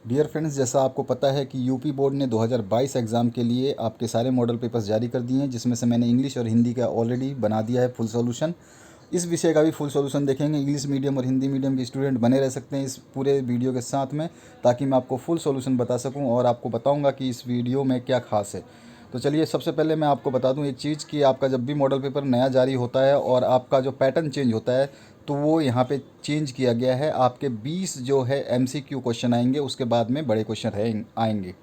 Dear friends, जैसा आपको पता है कि यूपी बोर्ड ने 2022 एग्ज़ाम के लिए आपके सारे मॉडल पेपर्स जारी कर दिए हैं, जिसमें से मैंने इंग्लिश और हिंदी का ऑलरेडी बना दिया है फुल सॉल्यूशन। इस विषय का भी फुल सॉल्यूशन देखेंगे। इंग्लिश मीडियम और हिंदी मीडियम के स्टूडेंट बने रह सकते हैं इस पूरे वीडियो के साथ में, ताकि मैं आपको फुल सॉल्यूशन बता सकूं और आपको बताऊंगा कि इस वीडियो में क्या खास है। तो चलिए, सबसे पहले मैं आपको बता दूं एक चीज़ कि आपका जब भी मॉडल पेपर नया जारी होता है और आपका जो पैटर्न चेंज होता है, तो वो यहाँ पे चेंज किया गया है। आपके 20 जो है एमसीक्यू क्वेश्चन आएंगे, उसके बाद में बड़े क्वेश्चन आएंगे।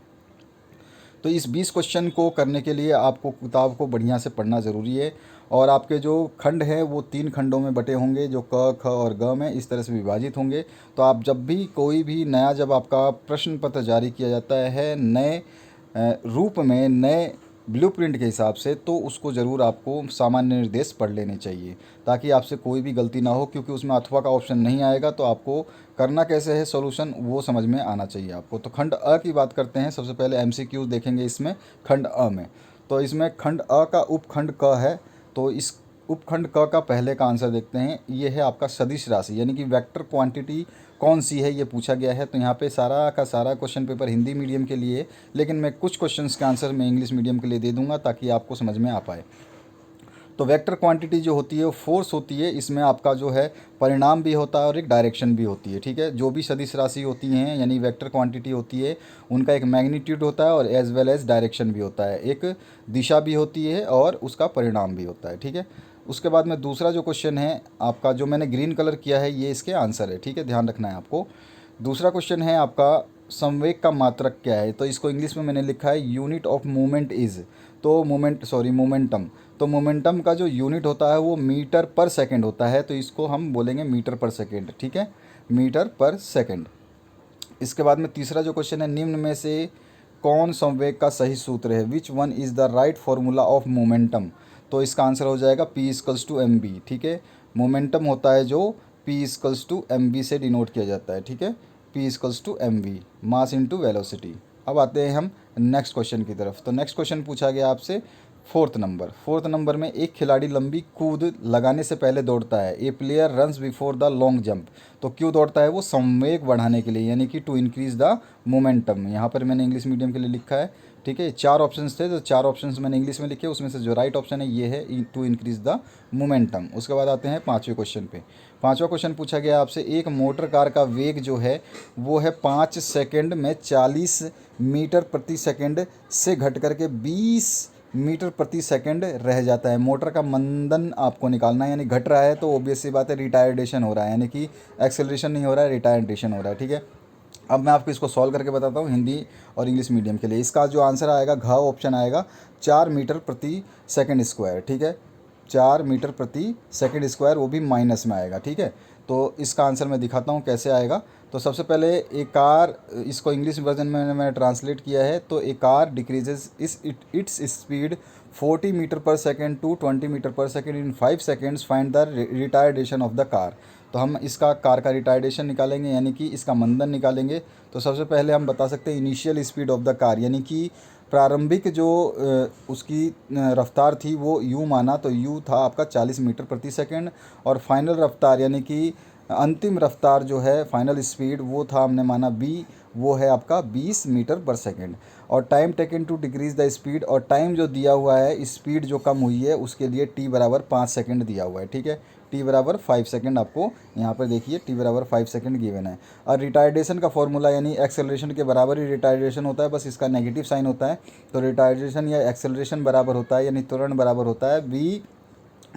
तो इस 20 क्वेश्चन को करने के लिए आपको किताब को बढ़िया से पढ़ना ज़रूरी है। और आपके जो खंड हैं वो 3 खंडों में बटे होंगे, जो क ख और ग में इस तरह से विभाजित होंगे। तो आप जब भी कोई भी नया, जब आपका प्रश्न पत्र जारी किया जाता है नए रूप में, नए ब्लूप्रिंट के हिसाब से, तो उसको ज़रूर आपको सामान्य निर्देश पढ़ लेने चाहिए, ताकि आपसे कोई भी गलती ना हो। क्योंकि उसमें अथवा का ऑप्शन नहीं आएगा, तो आपको करना कैसे है सॉल्यूशन वो समझ में आना चाहिए आपको। तो खंड अ की बात करते हैं। सबसे पहले एमसीक्यूज देखेंगे इसमें खंड अ में। तो इसमें खंड अ का उपखंड क है। तो इस उपखंड क का पहले का आंसर देखते हैं। ये है आपका सदिश राशि, यानी कि वेक्टर क्वांटिटी कौन सी है, ये पूछा गया है। तो यहाँ पे सारा का सारा क्वेश्चन पेपर हिंदी मीडियम के लिए, लेकिन मैं कुछ क्वेश्चंस के आंसर मैं इंग्लिश मीडियम के लिए दे दूंगा, ताकि आपको समझ में आ पाए। तो वेक्टर क्वांटिटी जो होती है वो फोर्स होती है। इसमें आपका जो है परिणाम भी होता है और एक डायरेक्शन भी होती है। ठीक है, जो भी सदिश राशि होती हैं यानी वेक्टर क्वांटिटी होती है, उनका एक मैग्नीट्यूड होता है और एज वेल एज डायरेक्शन भी होता है। एक दिशा भी होती है और उसका परिणाम भी होता है। ठीक है, उसके बाद में दूसरा जो क्वेश्चन है आपका, जो मैंने ग्रीन कलर किया है, ये इसके आंसर है। ठीक है, ध्यान रखना है आपको। दूसरा क्वेश्चन है आपका, संवेग का मात्रक क्या है। तो इसको इंग्लिश में मैंने लिखा है यूनिट ऑफ मूवमेंट इज़, तो मोमेंटम। तो मोमेंटम का जो यूनिट होता है वो मीटर पर सेकंड होता है। तो इसको हम बोलेंगे मीटर पर सेकंड। ठीक है, मीटर पर सेकंड। इसके बाद में तीसरा जो क्वेश्चन है, निम्न में से कौन संवेग का सही सूत्र है, which one is the right formula of momentum. तो इसका आंसर हो जाएगा P equals to m b. ठीक है, मोमेंटम होता है जो P equals to m b से डिनोट किया जाता है। ठीक है, P equals to m b, mass into velocity. अब आते हैं हम नेक्स्ट क्वेश्चन की तरफ। तो नेक्स्ट क्वेश्चन पूछा गया आपसे फोर्थ नंबर में, एक खिलाड़ी लंबी कूद लगाने से पहले दौड़ता है। A player runs before the long jump. तो क्यों दौड़ता है वो, संवेग बढ़ाने के लिए, यानी कि टू इंक्रीज द मोमेंटम। यहाँ पर मैंने इंग्लिश मीडियम के लिए लिखा है। ठीक है, 4 ऑप्शंस थे, तो 4 ऑप्शंस मैंने इंग्लिश में लिखे। उसमें से जो राइट ऑप्शन है ये है, टू इंक्रीज द मोमेंटम। उसके बाद आते हैं 5वें क्वेश्चन पे। 5वां क्वेश्चन पूछा गया आपसे, एक मोटर कार का वेग जो है वो है 5 सेकंड में 40 मीटर प्रति सेकंड से घट करके 20 मीटर प्रति सेकंड रह जाता है। मोटर का मंदन आपको निकालना है, यानी घट रहा है तो ऑब्वियस सी बात है रिटायर्डेशन हो रहा है, यानी कि एक्सेलरेशन नहीं हो रहा है, रिटायर्डेशन हो रहा है। ठीक है, अब मैं आपको इसको सॉल्व करके बताता हूँ हिंदी और इंग्लिश मीडियम के लिए। इसका जो आंसर आएगा, घ ऑप्शन आएगा, 4 मीटर प्रति सेकंड स्क्वायर। ठीक है, 4 मीटर प्रति सेकंड स्क्वायर, वो भी माइनस में आएगा। ठीक है, तो इसका आंसर मैं दिखाता हूँ कैसे आएगा। तो सबसे पहले ए कार, इसको इंग्लिश वर्जन में मैंने ट्रांसलेट किया है। तो a car decreases its speed 40 metre per second to 20 metre per second in 5 seconds, find the retardation of the car. तो हम इसका कार का रिटायर्डेशन निकालेंगे, यानी कि इसका मंदन निकालेंगे। तो सबसे पहले हम बता सकते हैं initial speed of the car, यानी कि प्रारंभिक जो उसकी रफ्तार थी वो यू माना, तो यू था आपका 40 मीटर प्रति सेकंड। और फाइनल रफ्तार, यानी कि अंतिम रफ्तार जो है, फाइनल स्पीड, वो था हमने माना बी, वो है आपका 20 मीटर पर सेकंड। और time taken to decrease the speed, और टाइम जो दिया हुआ है, स्पीड जो कम हुई है उसके लिए टी बराबर 5 सेकंड दिया हुआ है। ठीक है, टी बराबर 5 सेकंड, आपको यहाँ पर देखिए टी बराबर 5 सेकंड गिवन है। और रिटायर्डेशन का फॉर्मूला, यानी एक्सेलरेशन के बराबर ही रिटायर्डेशन होता है, बस इसका नेगेटिव साइन होता है। तो रिटायर्डेशन या एक्सेलरेशन बराबर होता है, यानी त्वरण बराबर होता है v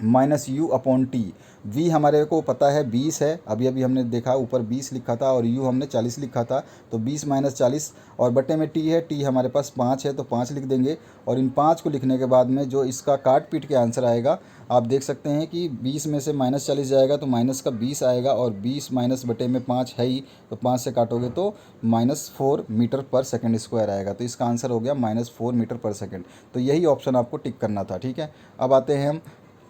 minus u upon t. V हमारे को पता है 20 है, अभी अभी हमने देखा, ऊपर 20 लिखा था और यू हमने 40 लिखा था। तो 20 माइनस 40, और बटे में टी है, टी हमारे पास 5 है, तो 5 लिख देंगे। और इन 5 को लिखने के बाद में जो इसका काट पीट के आंसर आएगा, आप देख सकते हैं कि 20 में से माइनस 40 जाएगा तो माइनस का 20 आएगा, और 20 माइनस बटे में 5 है ही, तो 5 से काटोगे तो -4 मीटर पर सेकंड स्क्वायर आएगा। तो इसका आंसर हो गया -4 मीटर पर सेकंड। तो यही ऑप्शन आपको टिक करना था। ठीक है, अब आते हैं हम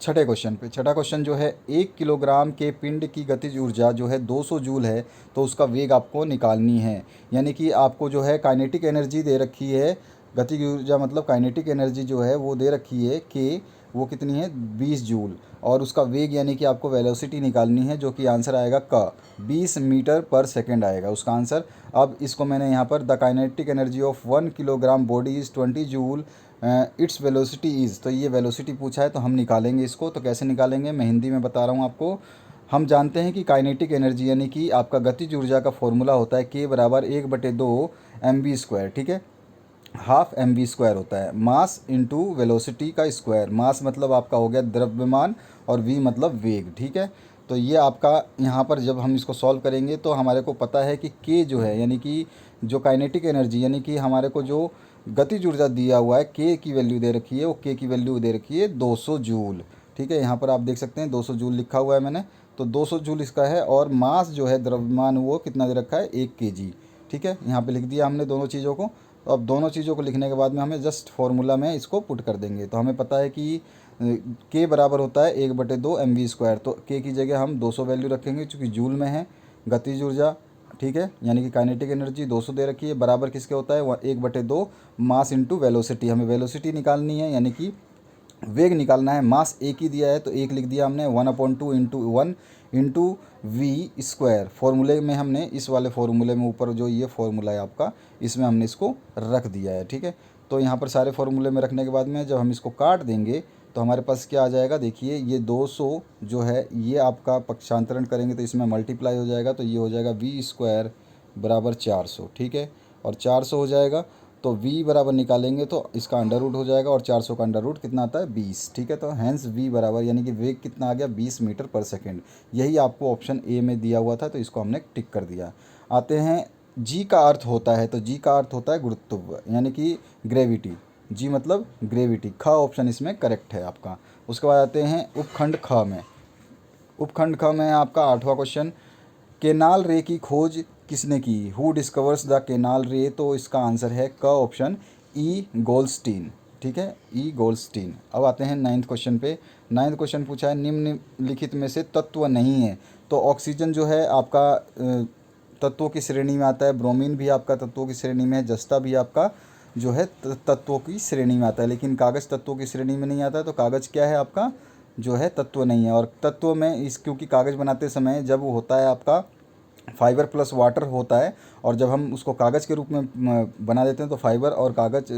छठे क्वेश्चन पे। छठा क्वेश्चन जो है, 1 किलोग्राम के पिंड की गतिज ऊर्जा जो है 200 जूल है, तो उसका वेग आपको निकालनी है। यानी कि आपको जो है काइनेटिक एनर्जी दे रखी है, गतिज ऊर्जा मतलब काइनेटिक एनर्जी जो है वो दे रखी है कि वो कितनी है 20 जूल, और उसका वेग यानी कि आपको वेलोसिटी निकालनी है, जो कि आंसर आएगा का 20 मीटर पर सेकेंड आएगा उसका आंसर। अब इसको मैंने यहाँ पर the kinetic energy of 1 kilogram body is 20 joule, its velocity is, तो ये वेलोसिटी पूछा है तो हम निकालेंगे इसको। तो कैसे निकालेंगे, मैं हिंदी में बता रहा हूँ आपको। हम जानते हैं कि काइनेटिक एनर्जी यानी कि आपका गतिज ऊर्जा का फॉर्मूला होता है K बराबर 1/2 mv², ठीक है, हाफ mv² होता है। मास इंटू वेलोसिटी का स्क्वायर, मास मतलब आपका हो गया द्रव्यमान और v मतलब वेग, ठीक है। तो ये आपका यहाँ पर जब हम इसको सॉल्व करेंगे तो हमारे को पता है कि k जो है यानी कि जो काइनेटिक एनर्जी यानी कि हमारे को जो गतिज ऊर्जा दिया हुआ है k की वैल्यू दे रखी है, वो k की वैल्यू दे रखी है 200 जूल, ठीक है। यहाँ पर आप देख सकते हैं 200 जूल लिखा हुआ है मैंने, तो 200 जूल इसका है। और मास जो है द्रव्यमान वो कितना दे रखा है 1 kg, ठीक है। यहाँ पे लिख दिया हमने दोनों चीज़ों को। तो अब दोनों चीज़ों को लिखने के बाद में हमें जस्ट फार्मूला में इसको पुट कर देंगे। तो हमें पता है कि के बराबर होता है 1/2 mv², तो के की जगह हम 200 वैल्यू रखेंगे चूँकि जूल में है गतिज ऊर्जा, ठीक है, यानी कि काइनेटिक एनर्जी 200 दे रखी है, बराबर किसके होता है 1/2 मास इंटू वेलोसिटी। हमें वेलोसिटी निकालनी है यानी कि वेग निकालना है। मास एक ही दिया है तो एक लिख दिया हमने 1/2 इंटू 1 इंटू v²। फॉर्मूले में हमने इस वाले फॉर्मूले में ऊपर जो ये फॉर्मूला है आपका, इसमें हमने इसको रख दिया है, ठीक है। तो यहाँ पर सारे फॉर्मूले में रखने के बाद में जब हम इसको काट देंगे तो हमारे पास क्या आ जाएगा, देखिए ये 200 जो है ये आपका पक्षांतरण करेंगे तो इसमें मल्टीप्लाई हो जाएगा, तो ये हो जाएगा v² बराबर 400, ठीक है। और 400 हो जाएगा तो v बराबर निकालेंगे तो इसका अंडर रूट हो जाएगा, और 400 का अंडर रूट कितना आता है 20, ठीक है। तो हैंस v बराबर यानी कि वेग कितना आ गया 20 मीटर पर सेकेंड। यही आपको ऑप्शन ए में दिया हुआ था तो इसको हमने टिक कर दिया। आते हैं g का अर्थ होता है, तो g का अर्थ होता है गुरुत्व यानी कि ग्रेविटी, g मतलब ग्रेविटी। ख ऑप्शन इसमें करेक्ट है आपका। उसके बाद आते हैं उपखंड ख में। उपखंड ख में आपका 8वां क्वेश्चन, केनाल रे की खोज किसने की, हु डिस्कवर्स द केनाल रे, तो इसका आंसर है क ऑप्शन ई गोल्डस्टीन, ठीक है, ई गोल्डस्टीन। अब आते हैं 9th क्वेश्चन पे। 9th क्वेश्चन पूछा है निम्नलिखित में से तत्व नहीं है, तो ऑक्सीजन जो है आपका तत्वों की श्रेणी में आता है, ब्रोमीन भी आपका तत्वों की श्रेणी में है, जस्ता भी आपका जो है तत्वों की श्रेणी में आता है, लेकिन कागज़ तत्वों की श्रेणी में नहीं आता है। तो कागज़ क्या है आपका जो है तत्व नहीं है। और तत्व में इस क्योंकि कागज़ बनाते समय जब वो होता है आपका फाइबर प्लस वाटर होता है, और जब हम उसको कागज़ के रूप में बना देते हैं तो फाइबर और कागज़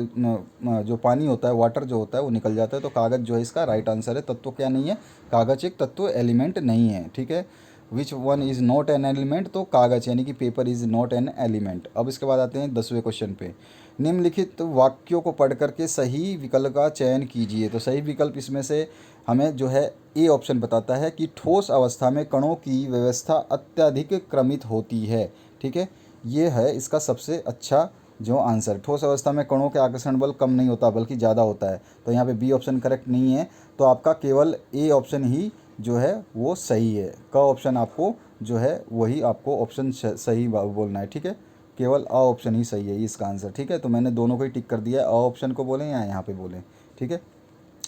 जो पानी होता है वाटर जो होता है वो निकल जाता है। तो कागज़ जो है इसका राइट आंसर है। तत्व क्या नहीं है, कागज़ एक तत्व एलिमेंट नहीं है, ठीक है। Which one is not an element, तो कागज़ यानी कि paper is not an element. अब इसके बाद आते हैं 10वें क्वेश्चन पे। निम्नलिखित वाक्यों को पढ़ करके सही विकल्प का चयन कीजिए, तो सही विकल्प इसमें से हमें जो है ए ऑप्शन बताता है कि ठोस अवस्था में कणों की व्यवस्था अत्यधिक क्रमित होती है, ठीक है, ये है इसका सबसे अच्छा जो आंसर। ठोस अवस्था में कणों के आकर्षण बल कम नहीं होता बल्कि ज़्यादा होता है, तो यहाँ पे बी ऑप्शन करेक्ट नहीं है। तो आपका केवल ए ऑप्शन ही जो है वो सही है। क ऑप्शन आपको जो है वही आपको ऑप्शन सही बोलना है, ठीक है, केवल अ ऑप्शन ही सही है इसका आंसर, ठीक है। तो मैंने दोनों को ही टिक कर दिया है, अ ऑप्शन को बोलें या यहाँ पे बोलें, ठीक है।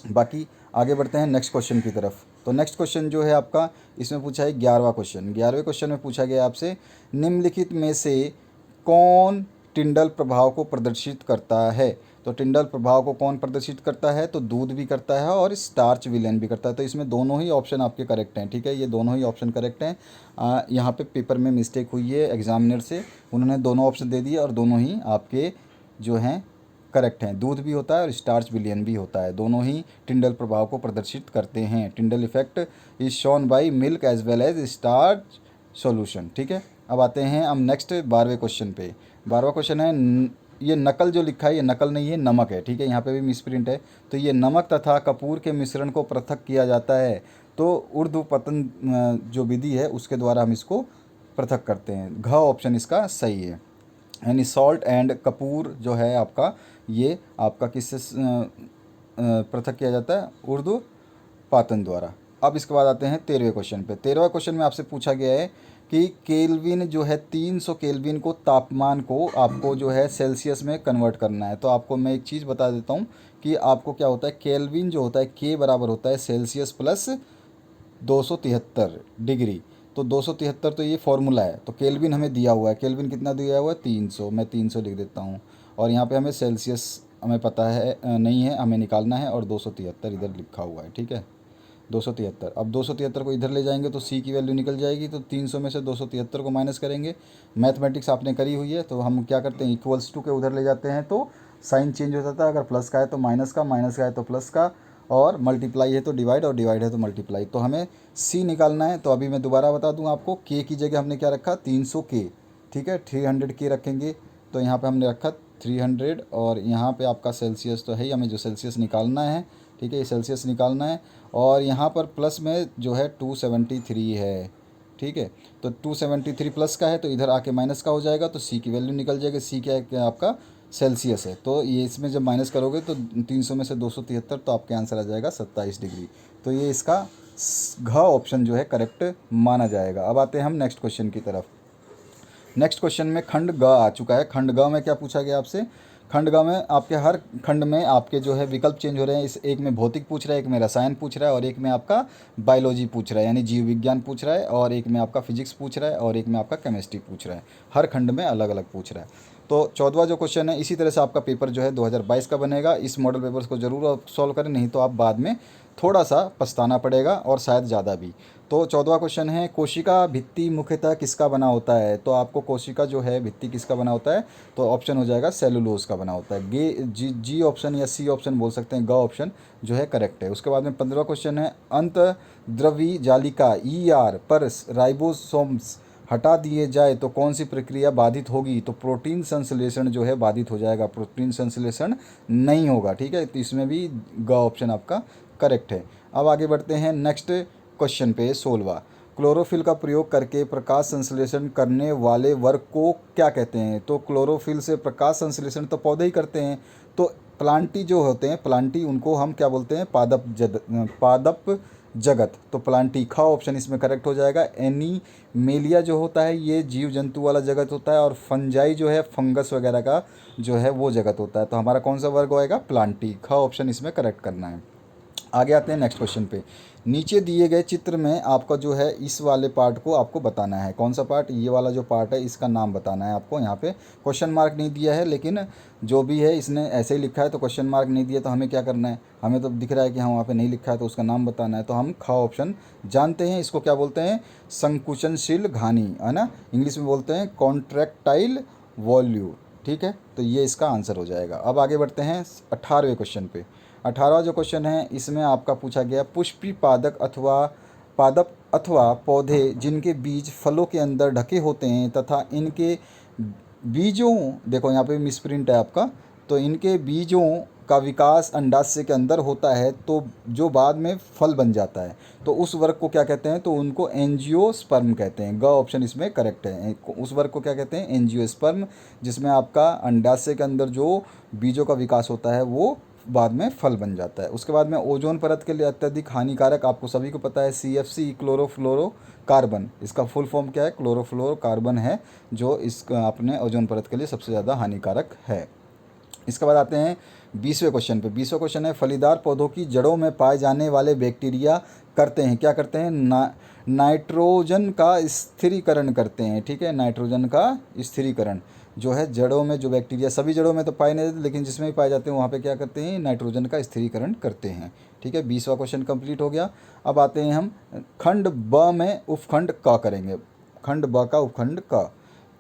बाकी आगे बढ़ते हैं नेक्स्ट क्वेश्चन की तरफ। तो नेक्स्ट क्वेश्चन जो है आपका इसमें पूछा है 11वां क्वेश्चन। 11वें क्वेश्चन में पूछा गया आपसे, निम्नलिखित में से कौन टिंडल प्रभाव को प्रदर्शित करता है, तो टिंडल प्रभाव को कौन प्रदर्शित करता है, तो दूध भी करता है और स्टार्च विलेन भी करता है। तो इसमें दोनों ही ऑप्शन आपके करेक्ट हैं, ठीक है, ये दोनों ही ऑप्शन करेक्ट हैं। यहाँ पे पेपर में मिस्टेक हुई है एग्जामिनर से, उन्होंने दोनों ऑप्शन दे दिए और दोनों ही आपके जो हैं करेक्ट हैं। दूध भी होता है और स्टार्च विलियन भी होता है, दोनों ही टिंडल प्रभाव को प्रदर्शित करते हैं। Tyndall effect is shown by milk as well as starch solution, ठीक है। अब आते हैं हम नेक्स्ट 12वें क्वेश्चन पे। 12वां क्वेश्चन है ये नकल जो लिखा है ये नकल नहीं है, नमक है, ठीक है, यहाँ पे भी मिसप्रिंट है। तो ये नमक तथा कपूर के मिश्रण को पृथक किया जाता है, तो ऊर्ध्वपतन जो विधि है उसके द्वारा हम इसको पृथक करते हैं। घ ऑप्शन इसका सही है, यानी सॉल्ट एंड कपूर जो है आपका ये आपका किससे पृथक किया जाता है, ऊर्ध्वपातन द्वारा। अब इसके बाद आते हैं 13वें क्वेश्चन पे। 13वां क्वेश्चन में आपसे पूछा गया है कि केल्विन जो है 300 केल्विन को तापमान को आपको जो है सेल्सियस में कन्वर्ट करना है। तो आपको मैं एक चीज़ बता देता हूँ कि आपको क्या होता है, केल्विन जो होता है के बराबर होता है सेल्सियस प्लस 273 डिग्री। तो 273 तो ये फॉर्मूला है, तो केल्विन हमें दिया हुआ है, केल्विन कितना दिया हुआ है 300, मैं 300 लिख देता हूँ, और यहाँ पे हमें सेल्सियस हमें पता है नहीं है, हमें निकालना है, और 273 इधर लिखा हुआ है, ठीक है 273। अब 273 को इधर ले जाएंगे तो सी की वैल्यू निकल जाएगी, तो 300 में से 273 को माइनस करेंगे। मैथमेटिक्स आपने करी हुई है, तो हम क्या करते हैं, इक्वल्स टू के उधर ले जाते हैं तो साइन चेंज हो जाता है। अगर प्लस का है तो माइनस का, माइनस का है तो प्लस का, और मल्टीप्लाई है तो डिवाइड, और डिवाइड है तो मल्टीप्लाई। तो हमें सी निकालना है। तो अभी मैं दोबारा बता दूं आपको, के की जगह हमने क्या रखा, 300 के, ठीक है 300 के रखेंगे। तो यहाँ पे हमने रखा 300, और यहाँ पे आपका सेल्सियस तो है ही, हमें जो सेल्सियस निकालना है, ठीक है ये सेल्सियस निकालना है। और यहाँ पर प्लस में जो है 273 है, ठीक है। तो 273 प्लस का है तो इधर आके माइनस का हो जाएगा, तो सी की वैल्यू निकल जाएगी। सी क्या है, क्या आपका सेल्सियस है। तो ये इसमें जब माइनस करोगे तो 300 में से 273, तो आपके आंसर आ जाएगा 27 डिग्री। तो ये इसका घ ऑप्शन जो है करेक्ट माना जाएगा। अब आते हैं हम नेक्स्ट क्वेश्चन की तरफ। नेक्स्ट क्वेश्चन में खंड ग आ चुका है। खंड ग में क्या पूछा गया आपसे, खंड ग में आपके हर खंड में आपके जो है विकल्प चेंज हो रहे हैं। इस एक में भौतिक पूछ रहा है, एक में रसायन पूछ रहा है, और एक में आपका बायोलॉजी पूछ रहा है यानी जीव विज्ञान पूछ रहा है, और एक में आपका फिजिक्स पूछ रहा है, और एक में आपका केमिस्ट्री पूछ रहा है। हर खंड में अलग अलग पूछ रहा है। तो 14वां जो क्वेश्चन है, इसी तरह से आपका पेपर जो है 2022 का बनेगा। इस मॉडल पेपर्स को ज़रूर आप सॉल्व करें, नहीं तो आप बाद में थोड़ा सा पछताना पड़ेगा, और शायद ज़्यादा भी। तो 14वां क्वेश्चन है, कोशिका भित्ति मुख्यतः किसका बना होता है। तो आपको कोशिका जो है भित्ति किसका बना होता है, तो ऑप्शन हो जाएगा सेलुलोज का बना होता है। जी ऑप्शन या सी ऑप्शन बोल सकते हैं, ग ऑप्शन जो है करेक्ट है। उसके बाद में 15वां क्वेश्चन है, अंतर्द्रवी जालिका ER पर राइबोसोम्स हटा दिए जाए तो कौन सी प्रक्रिया बाधित होगी। तो प्रोटीन संश्लेषण जो है बाधित हो जाएगा, प्रोटीन संश्लेषण नहीं होगा, ठीक है। तो इसमें भी ग ऑप्शन आपका करेक्ट है। अब आगे बढ़ते हैं नेक्स्ट क्वेश्चन पे, 16वां, क्लोरोफिल का प्रयोग करके प्रकाश संश्लेषण करने वाले वर्ग को क्या कहते हैं। तो क्लोरोफिल से प्रकाश संश्लेषण तो पौधे ही करते हैं, तो प्लांटी जो होते हैं, प्लांटी उनको हम क्या बोलते हैं, पादप जगत। तो प्लांटी खा ऑप्शन इसमें करेक्ट हो जाएगा। एनीमेलिया जो होता है ये जीव जंतु वाला जगत होता है, और फंजाई जो है फंगस वगैरह का जो है वो जगत होता है। तो हमारा कौन सा वर्ग होएगा, प्लांटी। खा ऑप्शन इसमें करेक्ट करना है। आगे आते हैं नेक्स्ट क्वेश्चन पे। नीचे दिए गए चित्र में आपका जो है इस वाले पार्ट को आपको बताना है। कौन सा पार्ट, ये वाला जो पार्ट है इसका नाम बताना है आपको। यहाँ पे क्वेश्चन मार्क नहीं दिया है, लेकिन जो भी है इसने ऐसे ही लिखा है, तो क्वेश्चन मार्क नहीं दिया तो हमें क्या करना है, हमें तो दिख रहा है कि हाँ वहाँ पे नहीं लिखा है, तो उसका नाम बताना है। तो हम खा ऑप्शन जानते हैं, इसको क्या बोलते हैं, संकुचनशील घानी, है ना, इंग्लिश में बोलते हैं कॉन्ट्रैक्टाइल वॉल्यूम, ठीक है। तो ये इसका आंसर हो जाएगा। अब आगे बढ़ते हैं 18वें क्वेश्चन पे। 18वां जो क्वेश्चन है इसमें आपका पूछा गया, पुष्पी पादप अथवा पौधे जिनके बीज फलों के अंदर ढके होते हैं तथा इनके बीजों, देखो यहाँ पे मिसप्रिंट है आपका, तो इनके बीजों का विकास अंडाशय के अंदर होता है, तो जो बाद में फल बन जाता है, तो उस वर्ग को क्या कहते हैं, तो उनको एंजियोस्पर्म कहते हैं। ग ऑप्शन इसमें करेक्ट है। उस वर्ग को क्या कहते हैं, एंजियोस्पर्म, जिसमें आपका अंडाशय के अंदर जो बीजों का विकास होता है वो बाद में फल बन जाता है। उसके बाद में ओजोन परत के लिए अत्यधिक हानिकारक, आपको सभी को पता है, CFC क्लोरोफ्लोरोकार्बन, इसका फुल फॉर्म क्या है, क्लोरोफ्लोरोकार्बन है, जो इस अपने ओजोन परत के लिए सबसे ज़्यादा हानिकारक है। इसके बाद आते हैं 20वें क्वेश्चन पे। 20वां क्वेश्चन है, फलीदार पौधों की जड़ों में पाए जाने वाले बैक्टीरिया करते हैं, क्या करते हैं, नाइट्रोजन का स्थिरीकरण करते हैं, ठीक है। नाइट्रोजन का स्थिरीकरण जो है जड़ों में, जो बैक्टीरिया सभी जड़ों में तो पाए नहीं जाते, लेकिन जिसमें भी पाए जाते हैं वहाँ पे क्या करते हैं, नाइट्रोजन का स्थिरीकरण करते हैं, ठीक है। 20वां क्वेश्चन कंप्लीट हो गया। अब आते हैं हम खंड ब में उपखंड क करेंगे। खंड ब का उपखंड क,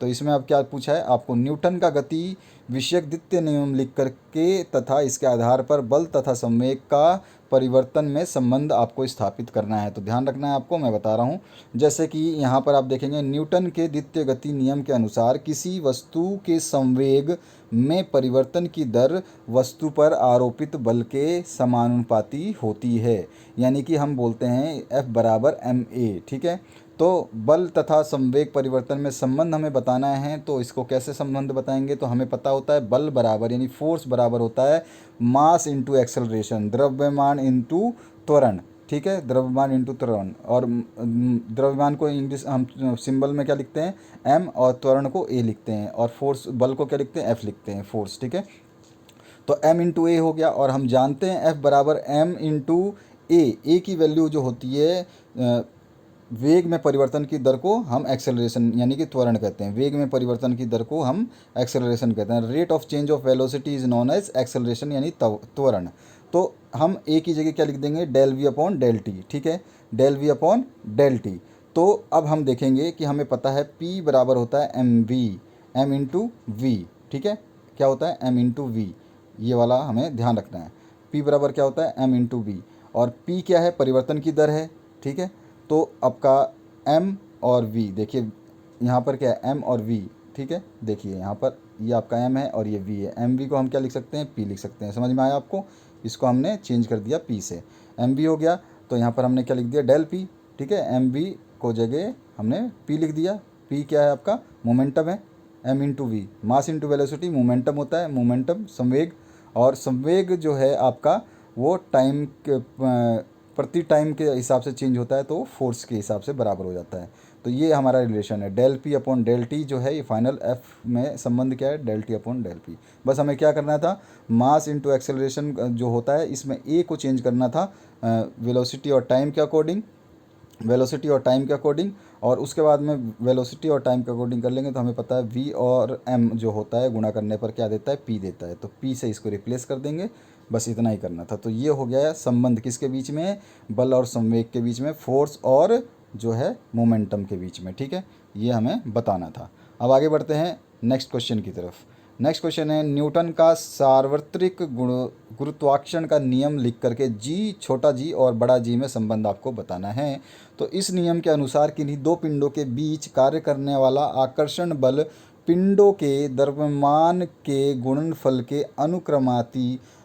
तो इसमें अब क्या पूछा है आपको, न्यूटन का गति विषयक द्वितीय नियम लिख करके तथा इसके आधार पर बल तथा संवेग का परिवर्तन में संबंध आपको स्थापित करना है। तो ध्यान रखना है आपको, मैं बता रहा हूँ। जैसे कि यहाँ पर आप देखेंगे, न्यूटन के द्वितीय गति नियम के अनुसार किसी वस्तु के संवेग में परिवर्तन की दर वस्तु पर आरोपित बल के समानुपाती होती है, यानी कि हम बोलते हैं F बराबर ma, ठीक है। तो बल तथा संवेग परिवर्तन में संबंध हमें बताना है, तो इसको कैसे संबंध बताएंगे, तो हमें पता होता है बल बराबर यानी फोर्स बराबर होता है मास इंटू एक्सेलरेशन, द्रव्यमान इंटू त्वरण, ठीक है, द्रव्यमान इंटू त्वरण। और द्रव्यमान को इंग्लिश हम सिंबल में क्या लिखते हैं, m, और त्वरण को a लिखते हैं, और फोर्स बल को क्या लिखते हैं, f लिखते हैं, फोर्स, ठीक है। तो m इंटू ए हो गया, और हम जानते हैं F बराबर m इंटू ए की वैल्यू जो होती है वेग में परिवर्तन की दर को हम एक्सेलरेशन यानी कि त्वरण कहते हैं। वेग में परिवर्तन की दर को हम एक्सेलरेशन कहते हैं। Rate of change of velocity is known as acceleration यानी त्वरण। तो हम ए की जगह क्या लिख देंगे, del v upon del t, ठीक है, del v upon del t. तो अब हम देखेंगे कि हमें पता है P बराबर होता है m v, m into v, ठीक है, क्या होता है एम इंटू वी, ये वाला हमें ध्यान रखना है। P बराबर क्या होता है एम इंटू वी, और P क्या है, परिवर्तन की दर है, ठीक है। तो आपका M और V, देखिए यहाँ पर क्या है M और V, ठीक है, देखिए यहाँ पर ये आपका M है और ये V है। एम वी को हम क्या लिख सकते हैं, P लिख सकते हैं। समझ में आया आपको, इसको हमने चेंज कर दिया P से, एम वी हो गया। तो यहाँ पर हमने क्या लिख दिया, डेल P, ठीक है, एम वी को जगह हमने P लिख दिया। P क्या है आपका, मोमेंटम है, M into v, mass into velocity, momentum होता है, मोमेंटम संवेग, और संवेग जो है आपका वो टाइम के प्रति टाइम के हिसाब से चेंज होता है, तो फोर्स के हिसाब से बराबर हो जाता है। तो ये हमारा रिलेशन है, del P upon del t जो है ये फाइनल F में संबंध क्या है, del T upon del P। बस हमें क्या करना था, मास इंटू एक्सेलरेशन जो होता है इसमें A को चेंज करना था वेलोसिटी और टाइम के अकॉर्डिंग, वेलोसिटी और टाइम के अकॉर्डिंग, और उसके बाद में वेलोसिटी और टाइम के अकॉर्डिंग कर लेंगे तो हमें पता है V और M जो होता है गुणा करने पर क्या देता है, P देता है। तो P से इसको रिप्लेस कर देंगे, बस इतना ही करना था। तो ये हो गया है संबंध किसके बीच में, बल और संवेग के बीच में, फोर्स और जो है मोमेंटम के बीच में, ठीक है, ये हमें बताना था। अब आगे बढ़ते हैं नेक्स्ट क्वेश्चन की तरफ। नेक्स्ट क्वेश्चन है, न्यूटन का सार्वत्रिक गुरुत्वाकर्षण का नियम लिख करके जी, छोटा जी और बड़ा जी में संबंध आपको बताना है। तो इस नियम के अनुसार किन्हीं दो पिंडों के बीच कार्य करने वाला आकर्षण बल पिंडों के द्रव्यमान के गुणनफल के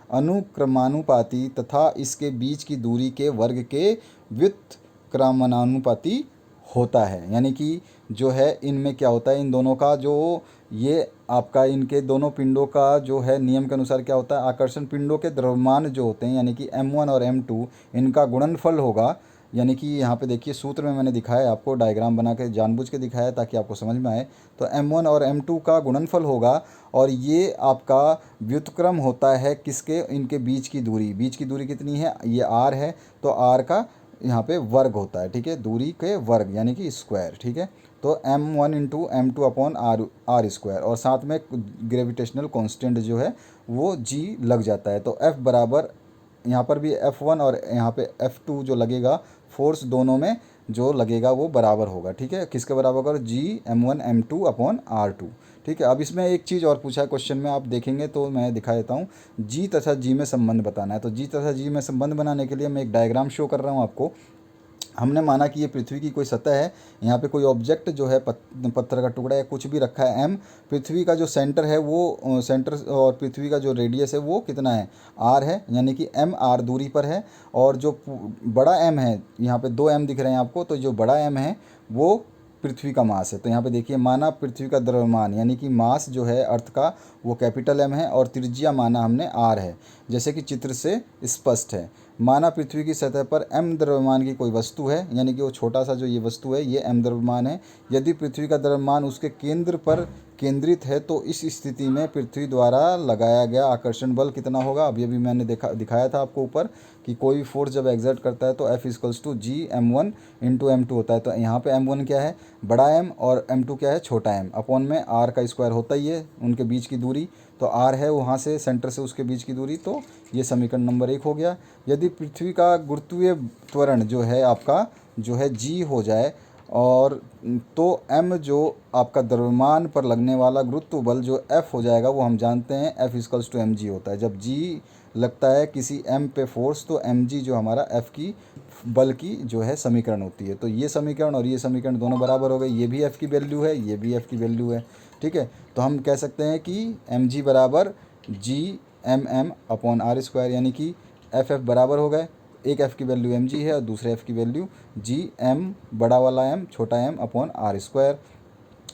अनुक्रमानुपाती तथा इसके बीच की दूरी के वर्ग के व्युत्क्रमानुपाती होता है। यानी कि जो है इनमें क्या होता है, इन दोनों का जो ये आपका इनके दोनों पिंडों का जो है नियम के अनुसार क्या होता है, आकर्षण पिंडों के द्रव्यमान जो होते हैं यानी कि M1 और M2 इनका गुणनफल होगा। यानी कि यहाँ पे देखिए सूत्र में मैंने दिखाया है आपको, डायग्राम बना के जानबूझ के दिखाया है ताकि आपको समझ में आए। तो M1 और M2 का गुणनफल होगा, और ये आपका व्युत्क्रम होता है किसके, इनके बीच की दूरी, बीच की दूरी कितनी है, ये R है, तो R का यहाँ पे वर्ग होता है, ठीक है, दूरी के वर्ग यानी कि स्क्वायर, ठीक है। तो M1 into M2 upon are square, और साथ में ग्रेविटेशनल कांस्टेंट जो है वो G लग जाता है। तो F बराबर यहाँ पर भी F1 और यहाँ पे F2 जो लगेगा, फोर्स दोनों में जो लगेगा वो बराबर होगा, ठीक है, किसके बराबर होगा, G M1 M2 upon R2, ठीक है। अब इसमें एक चीज़ और पूछा है क्वेश्चन में, आप देखेंगे तो मैं दिखा देता हूँ, G तथा G में संबंध बताना है। तो G तथा G में संबंध बनाने के लिए मैं एक डायग्राम शो कर रहा हूँ आपको। हमने माना कि ये पृथ्वी की कोई सतह है, यहाँ पे कोई ऑब्जेक्ट जो है पत्थर का टुकड़ा या कुछ भी रखा है M, पृथ्वी का जो सेंटर है वो सेंटर, और पृथ्वी का जो रेडियस है वो कितना है, R है, यानी कि M R दूरी पर है। और जो बड़ा M है, यहाँ पे दो M दिख रहे हैं आपको, तो जो बड़ा M है वो पृथ्वी का मास है। तो यहाँ पे देखिए, माना पृथ्वी का द्रव्यमान यानी कि मास जो है अर्थ का वो कैपिटल M है, और त्रिज्या माना हमने R है, जैसे कि चित्र से स्पष्ट है। माना पृथ्वी की सतह पर M द्रव्यमान की कोई वस्तु है, यानी कि वो छोटा सा जो ये वस्तु है ये M द्रव्यमान है। यदि पृथ्वी का द्रव्यमान उसके केंद्र पर केंद्रित है तो इस स्थिति में पृथ्वी द्वारा लगाया गया आकर्षण बल कितना होगा। अभी अभी मैंने दिखाया था आपको ऊपर कि कोई भी फोर्स जब एग्जर्ट करता है तो F equals to G M1 into M2 होता है। तो यहाँ पे M1 क्या है, बड़ा M, और M2 क्या है, छोटा M, अपॉन में R का स्क्वायर होता ही है, उनके बीच की दूरी। तो R है वहाँ से सेंटर से उसके बीच की दूरी, तो ये समीकरण नंबर 1 हो गया। यदि पृथ्वी का गुरुत्वीय त्वरण जो है आपका जो है G हो जाए, और तो M जो आपका द्रव्यमान पर लगने वाला गुरुत्व बल जो F हो जाएगा, वो हम जानते हैं F इक्वल्स टू mg होता है। जब G लगता है किसी M पे फोर्स, तो mg जो हमारा F की बल की जो है समीकरण होती है। तो ये समीकरण और ये समीकरण दोनों बराबर हो गए, ये भी F की वैल्यू है, ये भी F की वैल्यू है, ठीक है। तो हम कह सकते हैं कि mg बराबर G M upon R square, यानी कि F बराबर हो गए, एक F की वैल्यू mg है और दूसरे F की वैल्यू G M, बड़ा वाला M छोटा M अपॉन R स्क्वायर।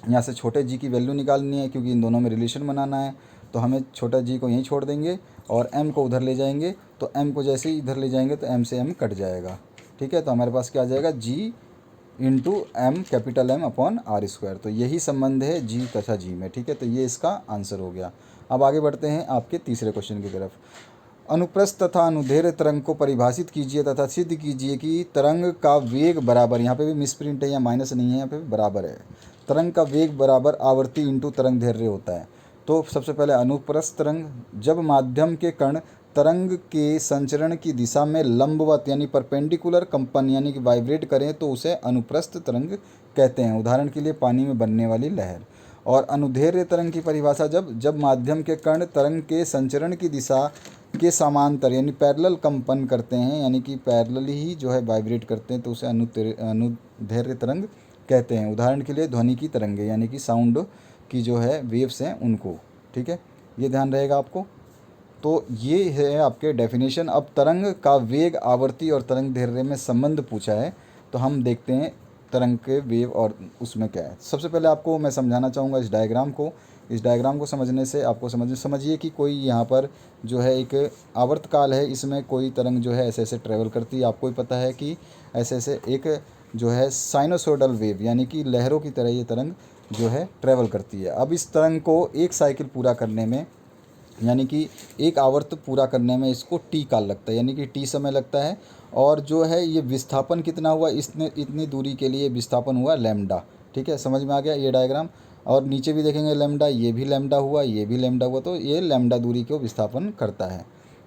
यहाँ से छोटे g की वैल्यू निकालनी है क्योंकि इन दोनों में रिलेशन बनाना है। तो हमें छोटा g को यहीं छोड़ देंगे और m को उधर ले जाएंगे, तो m को जैसे ही इधर ले जाएंगे तो m से m कट जाएगा, ठीक है। तो हमारे पास क्या आ जाएगा, g into m capital M upon R square. तो यही संबंध है g तथा g में, ठीक है। तो ये इसका आंसर हो गया। अब आगे बढ़ते हैं आपके तीसरे क्वेश्चन की तरफ। अनुप्रस्थ तथा अनुदैर्घ्य तरंग को परिभाषित कीजिए तथा सिद्ध कीजिए कि तरंग का वेग बराबर, यहाँ पे भी मिसप्रिंट है या माइनस नहीं है, यहाँ पे बराबर है, तरंग का वेग बराबर आवर्ती इंटू तरंग दैर्घ्य होता है। तो सबसे पहले अनुप्रस्थ तरंग, जब माध्यम के कण तरंग के संचरण की दिशा में लंबवत यानी परपेंडिकुलर कंपन यानी कि वाइब्रेट करें तो उसे अनुप्रस्थ तरंग कहते हैं। उदाहरण के लिए पानी में बनने वाली लहर। और अनुदैर्घ्य तरंग की परिभाषा, जब माध्यम के कण तरंग के संचरण की दिशा के समांतर यानी पैरेलल कंपन करते हैं, यानी कि पैरेलल ही जो है वाइब्रेट करते हैं, तो उसे अनुदैर्घ्य तरंग कहते हैं। उदाहरण के लिए ध्वनि की तरंगें यानी कि साउंड की जो है वेव्स हैं उनको। ठीक है, ये ध्यान रहेगा आपको। तो ये है आपके डेफिनेशन। अब तरंग का वेग, आवर्ती और तरंग दैर्घ्य में संबंध पूछा है, तो हम देखते हैं तरंग के वेव और उसमें क्या है। सबसे पहले आपको मैं समझाना चाहूँगा इस डायग्राम को। इस डायग्राम को समझने से आपको समझिए कि कोई यहाँ पर जो है एक आवर्तकाल है, इसमें कोई तरंग जो है ऐसे ऐसे ट्रैवल करती है। आपको ही पता है कि ऐसे ऐसे एक जो है साइनोसोडल वेव यानी कि लहरों की तरह ये तरंग जो है ट्रैवल करती है। अब इस तरंग को एक साइकिल पूरा करने में यानी कि एक आवर्त पूरा करने में इसको टी काल लगता है, यानी कि टी समय लगता है। और जो है ये विस्थापन कितना हुआ, इतनी दूरी के लिए विस्थापन हुआ लैम्डा। ठीक है, समझ में आ गया ये डायग्राम। और नीचे भी देखेंगे लैम्डा, ये भी लैम्डा हुआ, ये भी लैम्डा हुआ, तो ये लैम्डा दूरी को विस्थापन करता है।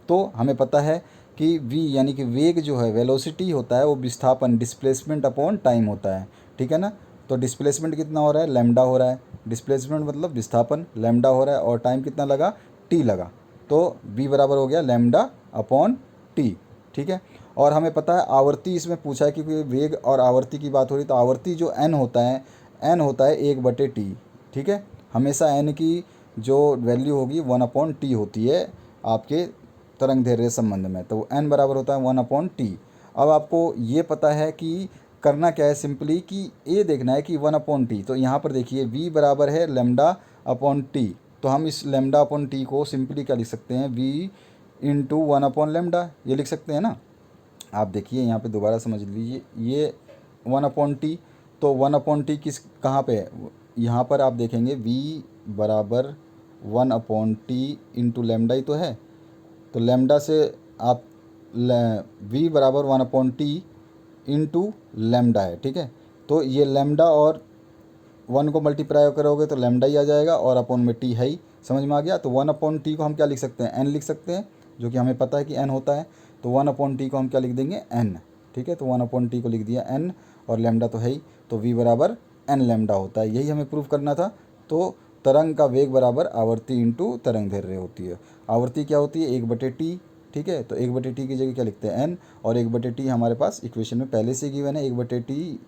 तो हमें पता है कि v यानी कि वेग जो है वेलोसिटी होता है वो विस्थापन डिस्प्लेसमेंट अपॉन टाइम होता है। ठीक है ना। तो डिस्प्लेसमेंट कितना हो रहा है, लैम्डा हो रहा है। डिस्प्लेसमेंट मतलब विस्थापन, लैम्डा हो रहा है, और टाइम कितना लगा, टी लगा। तो v बराबर हो गया लैम्डा अपॉन टी। ठीक है। और हमें पता है आवर्ती इसमें पूछा है, क्योंकि वेग और आवर्ती की बात हो रही, तो आवर्ती जो n होता है 1/t। ठीक है, हमेशा n की जो वैल्यू होगी 1/t होती है आपके तरंग दैर्घ्य संबंध में, तो n बराबर होता है 1/t। अब आपको ये पता है कि करना क्या है, सिंपली कि ये देखना है कि 1/t, तो यहाँ पर देखिए v बराबर है लैम्डा अपॉन टी। तो हम इस लैम्डा अपॉन टी को सिंपली क्या लिख सकते हैं, v इंटू 1/लैम्डा, ये लिख सकते हैं ना। आप देखिए यहाँ पे दोबारा समझ लीजिए, ये 1/t, तो 1/t किस कहाँ पे है, यहाँ पर आप देखेंगे v बराबर 1/t इंटू लैम्डा ही तो है। तो लैम्डा से आप v बराबर 1/t इंटू लैम्डा है। ठीक है, तो ये लैम्डा और 1 को मल्टीप्लाई करोगे तो लैम्डा ही आ जाएगा, और अपॉन में टी है ही। समझ में आ गया। तो 1/t को हम क्या लिख सकते हैं, n लिख सकते हैं, जो कि हमें पता है कि n होता है। तो 1/t को हम क्या लिख देंगे, n। ठीक है, तो 1/t को लिख दिया n, और लैम्डा तो है ही, तो v बराबर n लैम्डा होता है। यही हमें प्रूव करना था। तो तरंग का वेग बराबर आवर्ती इंटू तरंग दैर्घ्य होती है। आवर्ती क्या होती है, 1/t। ठीक है, तो 1/t की जगह क्या लिखते हैं, n, और 1/t हमारे पास इक्वेशन में पहले से गिवन है। 1/t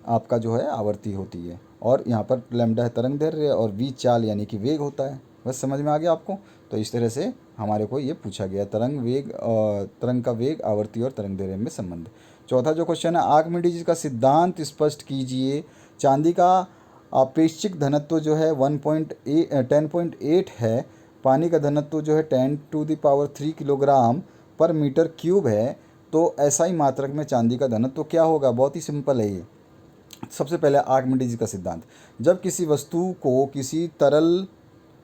आपका जो है आवर्ती होती है, और यहाँ पर लैम्डा है तरंग दैर्घ्य, और v चाल यानी कि वेग होता है। बस समझ में आ गया आपको। तो इस तरह से हमारे को ये पूछा गया, तरंग का वेग, आवर्ती और तरंग दैर्घ्य में संबंध। चौथा जो क्वेश्चन है, आर्किमिडीज का सिद्धांत स्पष्ट कीजिए। चांदी का आपेक्षिक घनत्व जो है 10.8 है, पानी का घनत्व जो है 10⁻³ किलोग्राम पर मीटर क्यूब है, तो एसआई मात्रक में चांदी का घनत्व क्या होगा। बहुत ही सिंपल है ये। सबसे पहले आर्किमिडीज का सिद्धांत, जब किसी वस्तु को किसी तरल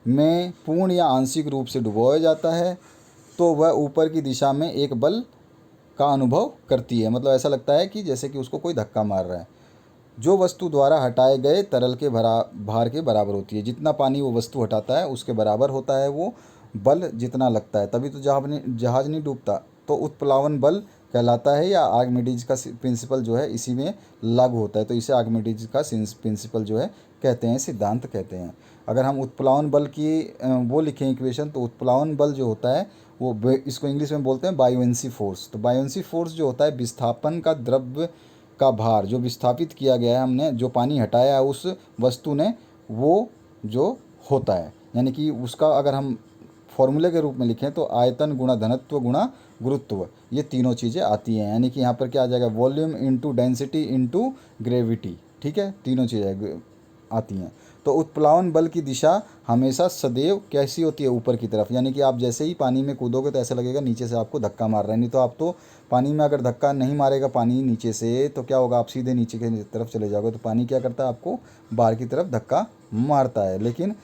में पूर्ण या आंशिक रूप से डुबोया जाता है, तो वह ऊपर की दिशा में एक बल का अनुभव करती है। मतलब ऐसा लगता है कि जैसे कि उसको कोई धक्का मार रहा है, जो वस्तु द्वारा हटाए गए तरल के भार के बराबर होती है। जितना पानी वो वस्तु हटाता है उसके बराबर होता है वो बल जितना लगता है, तभी तो जहाज नहीं डूबता। तो उत्प्लावन बल कहलाता है, या आर्किमिडीज का प्रिंसिपल जो है इसी में लागू होता है। तो इसे आर्किमिडीज का प्रिंसिपल जो है कहते हैं, सिद्धांत कहते हैं। अगर हम उत्प्लावन बल की वो लिखें इक्वेशन, तो उत्प्लावन बल जो होता है वो इसको इंग्लिश में बोलते हैं बायोएंसी फोर्स। तो बायोएंसी फोर्स जो होता है विस्थापन का द्रव्य का भार जो विस्थापित किया गया है, हमने जो पानी हटाया है उस वस्तु ने, वो जो होता है, यानी कि उसका अगर हम फॉर्मूले के रूप में लिखें तो आयतन गुणा घनत्व गुणा गुरुत्व, ये तीनों चीज़ें आती हैं। यानी कि यहाँ पर क्या आ जाएगा, volume into density into gravity. ठीक है, तीनों चीज़ें आती हैं। तो उत्प्लावन बल की दिशा हमेशा सदैव कैसी होती है, ऊपर की तरफ। यानी कि आप जैसे ही पानी में कूदोगे तो ऐसा लगेगा नीचे से आपको धक्का मार रहा है। नहीं तो आप तो पानी में अगर धक्का नहीं मारेगा पानी नीचे से, तो क्या होगा, आप सीधे नीचे की तरफ चले जाओगे। तो पानी क्या करता है, आपको बाहर की तरफ धक्का मारता है। लेकिन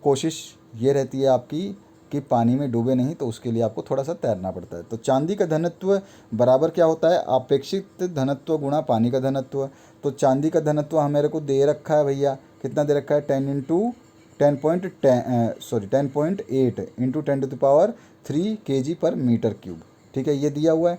कोशिश ये रहती है आपकी कि पानी में डूबे नहीं, तो उसके लिए आपको थोड़ा सा तैरना पड़ता है। तो चांदी का घनत्व बराबर क्या होता है, अपेक्षित घनत्व गुणा पानी का घनत्व। तो चांदी का घनत्व हमारे को दे रखा है भैया, कितना दे रखा है, 10.8 इंटू 10⁻³ kg/m³। ठीक है, ये दिया हुआ है।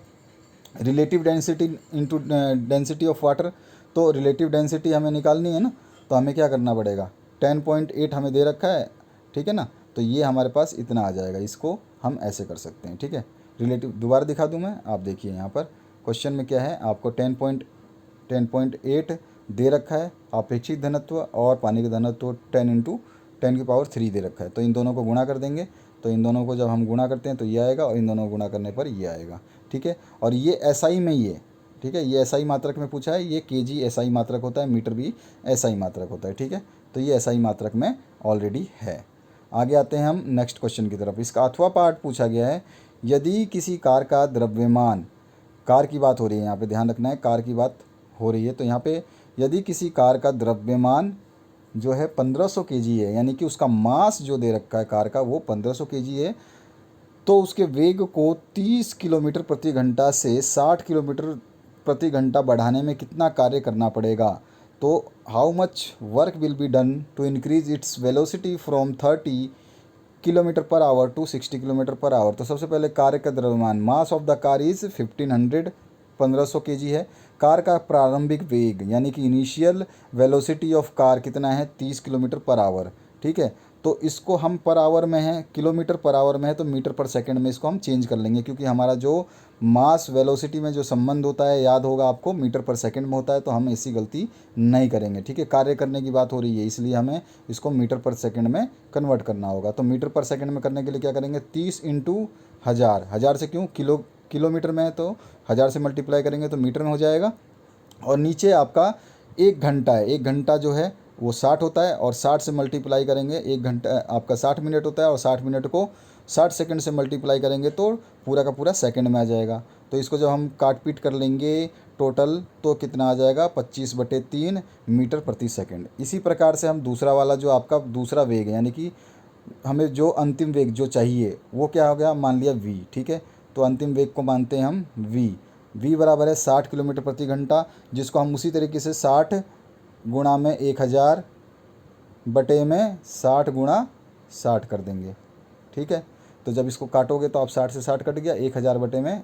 Relative density into density of water, तो रिलेटिव डेंसिटी हमें निकालनी है ना, तो हमें क्या करना पड़ेगा, 10.8 हमें दे रखा है, ठीक है ना, तो ये हमारे पास इतना आ जाएगा। इसको हम ऐसे कर सकते हैं, ठीक है। रिलेटिव दोबारा दिखा दूं मैं, आप देखिए यहाँ पर क्वेश्चन में क्या है, आपको 10.8 दे रखा है अपेक्षित घनत्व, और पानी का घनत्व 10 × 10⁻³ दे रखा है। तो इन दोनों को गुणा कर देंगे, तो इन दोनों को जब हम गुणा करते हैं तो ये आएगा, और इन दोनों को गुणा करने पर ये आएगा, ठीक है। और ये एसआई में, ये ठीक है, ये एसआई मात्रक में पूछा है, ये केजी एसआई मात्रक होता है, मीटर भी एसआई मात्रक होता है, ठीक है। तो ये एसआई मात्रक में ऑलरेडी है। आगे आते हैं हम नेक्स्ट क्वेश्चन की तरफ। इसका अथवा पार्ट पूछा गया है, यदि किसी कार का द्रव्यमान, कार की बात हो रही है यहाँ पे, ध्यान रखना है कार की बात हो रही है, तो यहाँ पे यदि किसी कार का द्रव्यमान जो है 1500 केजी है, यानी कि उसका मास जो दे रखा है कार का वो 1500 केजी है, तो उसके वेग को 30 किलोमीटर प्रति घंटा से 60 किलोमीटर प्रति घंटा बढ़ाने में कितना कार्य करना पड़ेगा। तो how much work will be done to increase its velocity from 30 kilometre per hour to 60 kilometre per hour. तो सबसे पहले कार का द्रव्यमान, mass of the car is 1500 kg है। कार का प्रारंभिक वेग यानी कि इनिशियल वेलोसिटी ऑफ कार कितना है, 30 किलोमीटर पर आवर, ठीक है। तो इसको हम पर आवर में है, किलोमीटर पर आवर में है, तो मीटर पर सेकंड में इसको हम चेंज कर लेंगे, क्योंकि हमारा जो मास वेलोसिटी में जो संबंध होता है, याद होगा आपको, मीटर पर सेकंड में होता है, तो हम ऐसी गलती नहीं करेंगे, ठीक है। कार्य करने की बात हो रही है, इसलिए हमें इसको मीटर पर सेकंड में कन्वर्ट करना होगा। तो मीटर पर सेकंड में करने के लिए क्या करेंगे, 30 × 1000, 1000 से क्यों, किलोमीटर में है तो 1000 से मल्टीप्लाई करेंगे तो मीटर में हो जाएगा। और नीचे आपका 1 घंटा है, 1 घंटा जो है वो 60 होता है, और 60 से मल्टीप्लाई करेंगे, 1 घंटा आपका 60 मिनट होता है, और 60 मिनट को 60 सेकंड से मल्टीप्लाई करेंगे तो पूरा का पूरा सेकंड में आ जाएगा। तो इसको जब हम काट पीट कर लेंगे टोटल, तो कितना आ जाएगा, 25/3 मीटर प्रति सेकंड। इसी प्रकार से हम दूसरा वाला जो आपका दूसरा वेग है, यानी कि हमें जो अंतिम वेग जो चाहिए वो क्या हो गया, मान लिया v, ठीक है। तो अंतिम वेग को मानते हैं हम v बराबर है 60 किलोमीटर प्रति घंटा, जिसको हम उसी तरीके से 60 गुणा में 1000 बटे में 60 गुणा 60 कर देंगे, ठीक है। तो जब इसको काटोगे तो आप 60 से 60 कट गया, 1000 बटे में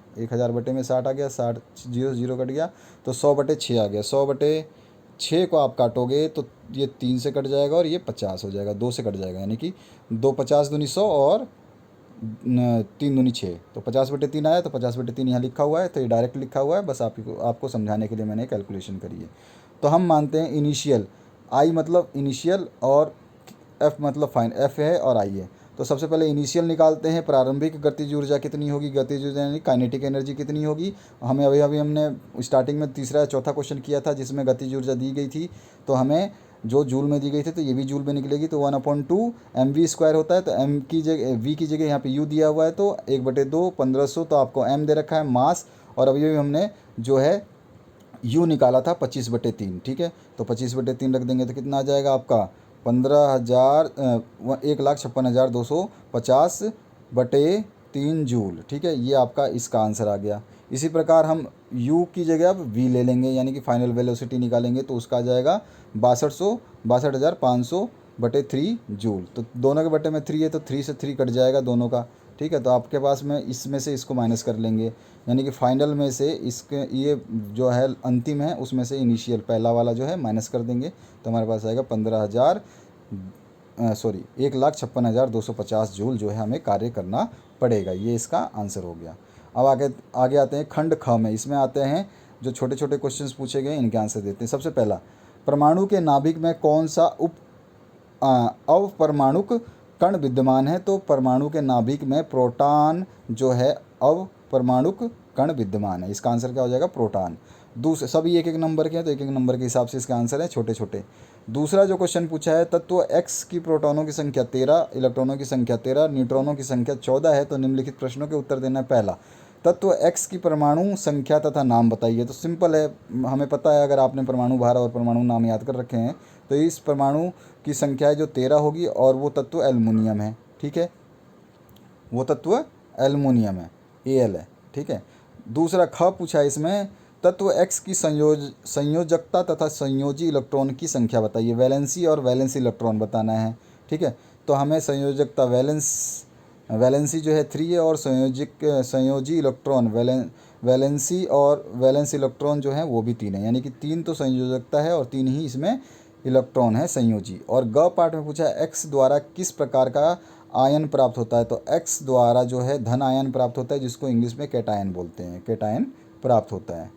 60 आ गया, 60 0 0 कट गया, तो 100/6 आ गया। 100/6 को आप काटोगे तो ये 3 से कट जाएगा, और ये 50 हो जाएगा, 2 से कट जाएगा, यानी कि 2 50 दूनी 100 और 3 दूनी 6, तो 50/3 आया। तो 50/3 यहाँ लिखा हुआ है, तो ये डायरेक्ट लिखा हुआ है, बस आपको समझाने के लिए मैंने कैलकुलेशन करी है। तो हम मानते हैं इनिशियल, आई मतलब इनिशियल और एफ मतलब फाइन, एफ है और आई है। तो सबसे पहले इनिशियल निकालते हैं, प्रारंभिक गतिज ऊर्जा कितनी होगी, गतिज ऊर्जा यानी काइनेटिक एनर्जी कितनी होगी। हमें अभी हमने स्टार्टिंग में तीसरा या चौथा क्वेश्चन किया था जिसमें गतिज ऊर्जा दी गई थी, तो हमें जो जूल में दी गई थी, तो ये भी जूल में निकलेगी, तो 1/2 mv² होता है। तो m की जगह v की जगह यहाँ पे u दिया हुआ है, तो 1/2 1500, तो आपको m दे रखा है मास, और अभी हमने जो है u निकाला था 25/3, ठीक है। तो 25/3 रख देंगे तो कितना आ जाएगा आपका 1,56,250/3 जूल, ठीक है। ये आपका इसका आंसर आ गया। इसी प्रकार हम u की जगह अब v ले लेंगे, यानी कि फाइनल वेलोसिटी निकालेंगे, तो उसका आ जाएगा 62,65,500/3 जूल। तो दोनों के बटे में 3 है, तो 3 से 3 कट जाएगा दोनों का, ठीक है। तो आपके पास में इसमें से इसको माइनस कर लेंगे, यानी कि फाइनल में से इसके ये जो है अंतिम है उसमें से इनिशियल पहला वाला जो है माइनस कर देंगे, तो हमारे पास आएगा 1,56,250 जूल जो है हमें कार्य करना पड़ेगा। ये इसका आंसर हो गया। अब आगे आते हैं खंड ख में। इसमें आते हैं जो छोटे छोटे क्वेश्चंस पूछे गए, इनके आंसर देते हैं। सबसे पहला, परमाणु के नाभिक में कौन सा अवपरमाणुक कण विद्यमान है। तो परमाणु के नाभिक में प्रोटॉन जो है अवपरमाणुक कण विद्यमान है। इसका आंसर क्या हो जाएगा, प्रोटॉन। दूसरे सभी एक एक नंबर के हैं, तो एक एक नंबर के हिसाब से इसका आंसर है छोटे छोटे। दूसरा जो क्वेश्चन पूछा है, तत्व x की प्रोटॉनों की संख्या 13, इलेक्ट्रॉनों की संख्या 13, न्यूट्रॉनों की संख्या 14 है, तो निम्नलिखित प्रश्नों के उत्तर देना है। पहला, तत्व x की परमाणु संख्या तथा नाम बताइए। तो सिंपल है, हमें पता है, अगर आपने परमाणु भार और परमाणु नाम याद कर रखे हैं, तो इस परमाणु की संख्या है जो 13 होगी, और वो तत्व एल्युमिनियम है, ठीक है। वो तत्व एल्युमिनियम है, Al है, ठीक है। दूसरा ख पूछा है इसमें, तत्व X की संयोजकता तथा संयोजी इलेक्ट्रॉन की संख्या बताइए। वैलेंसी और वैलेंसी इलेक्ट्रॉन बताना है, ठीक है। तो हमें संयोजकता वैलेंसी जो है 3 है, और संयोजी इलेक्ट्रॉन वैलेंसी और वैलेंस इलेक्ट्रॉन जो है वो भी 3 है, यानी कि 3 तो संयोजकता है और 3 ही इसमें इलेक्ट्रॉन है संयोजी। और ग पार्ट में पूछा है एक्स द्वारा किस प्रकार का आयन प्राप्त होता है। तो एक्स द्वारा जो है धन आयन प्राप्त होता है, जिसको इंग्लिश में कैटायन बोलते हैं, कैटायन प्राप्त होता है।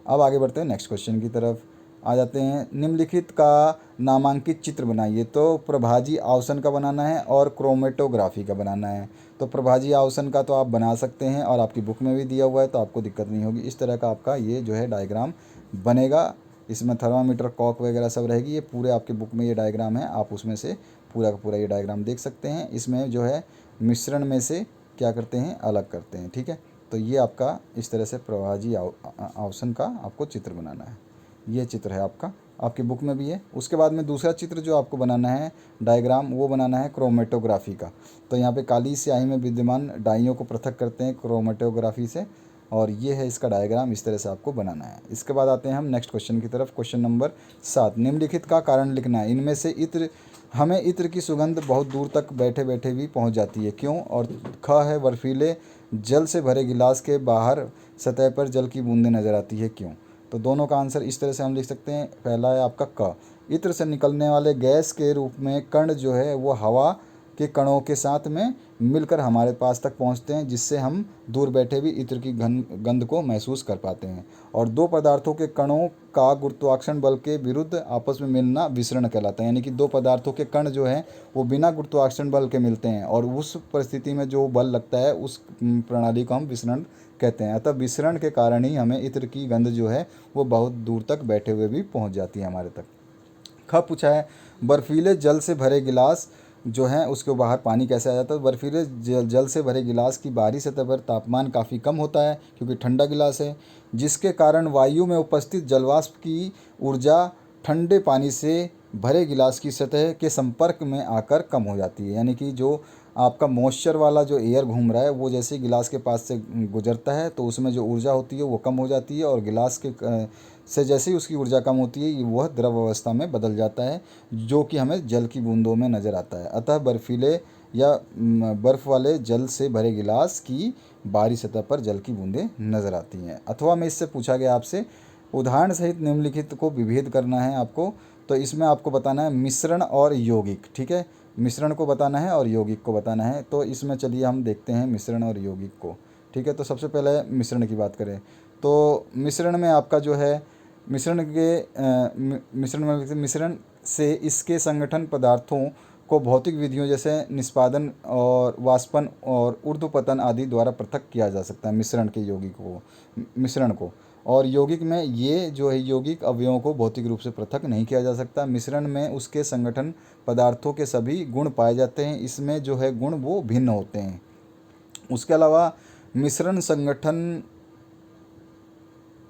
अब आगे बढ़ते हैं नेक्स्ट क्वेश्चन की तरफ। आ जाते हैं, निम्नलिखित का नामांकित चित्र बनाइए। तो प्रभाजी आव्सन का बनाना है और क्रोमेटोग्राफी का बनाना है। तो प्रभाजी आव्सन का तो आप बना सकते हैं और आपकी बुक में भी दिया हुआ है, तो आपको दिक्कत नहीं होगी। इस तरह का आपका ये जो है डायग्राम बनेगा। इसमें थर्मामीटर, कॉक वगैरह सब रहेगी। ये पूरे आपके बुक में ये डायग्राम है, आप उसमें से पूरा का पूरा ये डायग्राम देख सकते हैं। इसमें जो है मिश्रण में से क्या करते हैं, अलग करते हैं, ठीक है। तो ये आपका इस तरह से प्रभाजी आव्सन का आपको चित्र बनाना है। ये चित्र है आपका, आपकी बुक में भी है। उसके बाद में दूसरा चित्र जो आपको बनाना है डायग्राम, वो बनाना है क्रोमेटोग्राफी का। तो यहाँ पे काली स्याही में विद्यमान डाइयों को पृथक करते हैं क्रोमेटोग्राफी से, और ये है इसका डायग्राम। इस तरह से आपको बनाना है। इसके बाद आते हैं हम नेक्स्ट क्वेश्चन की तरफ। क्वेश्चन नंबर 7, निम्नलिखित का कारण लिखना है। इनमें से हमें इत्र की सुगंध बहुत दूर तक बैठे बैठे भी पहुंच जाती है, क्यों। और ख है, बर्फीले जल से भरे गिलास के बाहर सतह पर जल की बूंदें नजर आती है, क्यों। तो दोनों का आंसर इस तरह से हम लिख सकते हैं। पहला है आपका क, इत्र से निकलने वाले गैस के रूप में कण जो है वो हवा के कणों के साथ में मिलकर हमारे पास तक पहुंचते हैं, जिससे हम दूर बैठे भी इत्र की गंध को महसूस कर पाते हैं। और दो पदार्थों के कणों का गुरुत्वाकर्षण बल के विरुद्ध आपस में मिलना विसरण कहलाता है। यानी कि दो पदार्थों के कण जो हैं वो बिना गुरुत्वाकर्षण बल के मिलते हैं, और उस परिस्थिति में जो बल लगता है उस प्रणाली को हम विसरण कहते हैं। अतः विसरण के कारण ही हमें इत्र की गंध जो है वो बहुत दूर तक बैठे हुए भी पहुंच जाती है हमारे तक। ख पूछा है, बर्फीले जल से भरे गिलास जो है उसके बाहर पानी कैसे आ जाता है। बर्फीले जल से भरे गिलास की बाहरी सतह पर तापमान काफ़ी कम होता है, क्योंकि ठंडा गिलास है, जिसके कारण वायु में उपस्थित जलवाष्प की ऊर्जा ठंडे पानी से भरे गिलास की सतह के संपर्क में आकर कम हो जाती है। यानी कि जो आपका मॉइस्चर वाला जो एयर घूम रहा है वो जैसे गिलास के पास से गुजरता है तो उसमें जो ऊर्जा होती है वो कम हो जाती है, और गिलास के से जैसे ही उसकी ऊर्जा कम होती है वह द्रव अवस्था में बदल जाता है, जो कि हमें जल की बूंदों में नज़र आता है। अतः बर्फीले या बर्फ़ वाले जल से भरे गिलास की बाहरी सतह पर जल की बूंदें नज़र आती हैं। अथवा में इससे पूछा गया आपसे, उदाहरण सहित निम्नलिखित को विभेद करना है आपको। तो इसमें आपको बताना है मिश्रण और यौगिक, ठीक है। मिश्रण को बताना है और यौगिक को बताना है। तो इसमें चलिए हम देखते हैं मिश्रण और यौगिक को, ठीक है। तो सबसे पहले मिश्रण की बात करें तो मिश्रण में आपका जो है मिश्रण से इसके संगठन पदार्थों को भौतिक विधियों जैसे निष्पादन और वाष्पन और ऊर्ध्वपतन आदि द्वारा पृथक किया जा सकता है मिश्रण को। और यौगिक में ये जो है यौगिक अवयवों को भौतिक रूप से पृथक नहीं किया जा सकता। मिश्रण में उसके संगठन पदार्थों के सभी गुण पाए जाते हैं, इसमें जो है गुण वो भिन्न होते हैं। उसके अलावा मिश्रण संगठन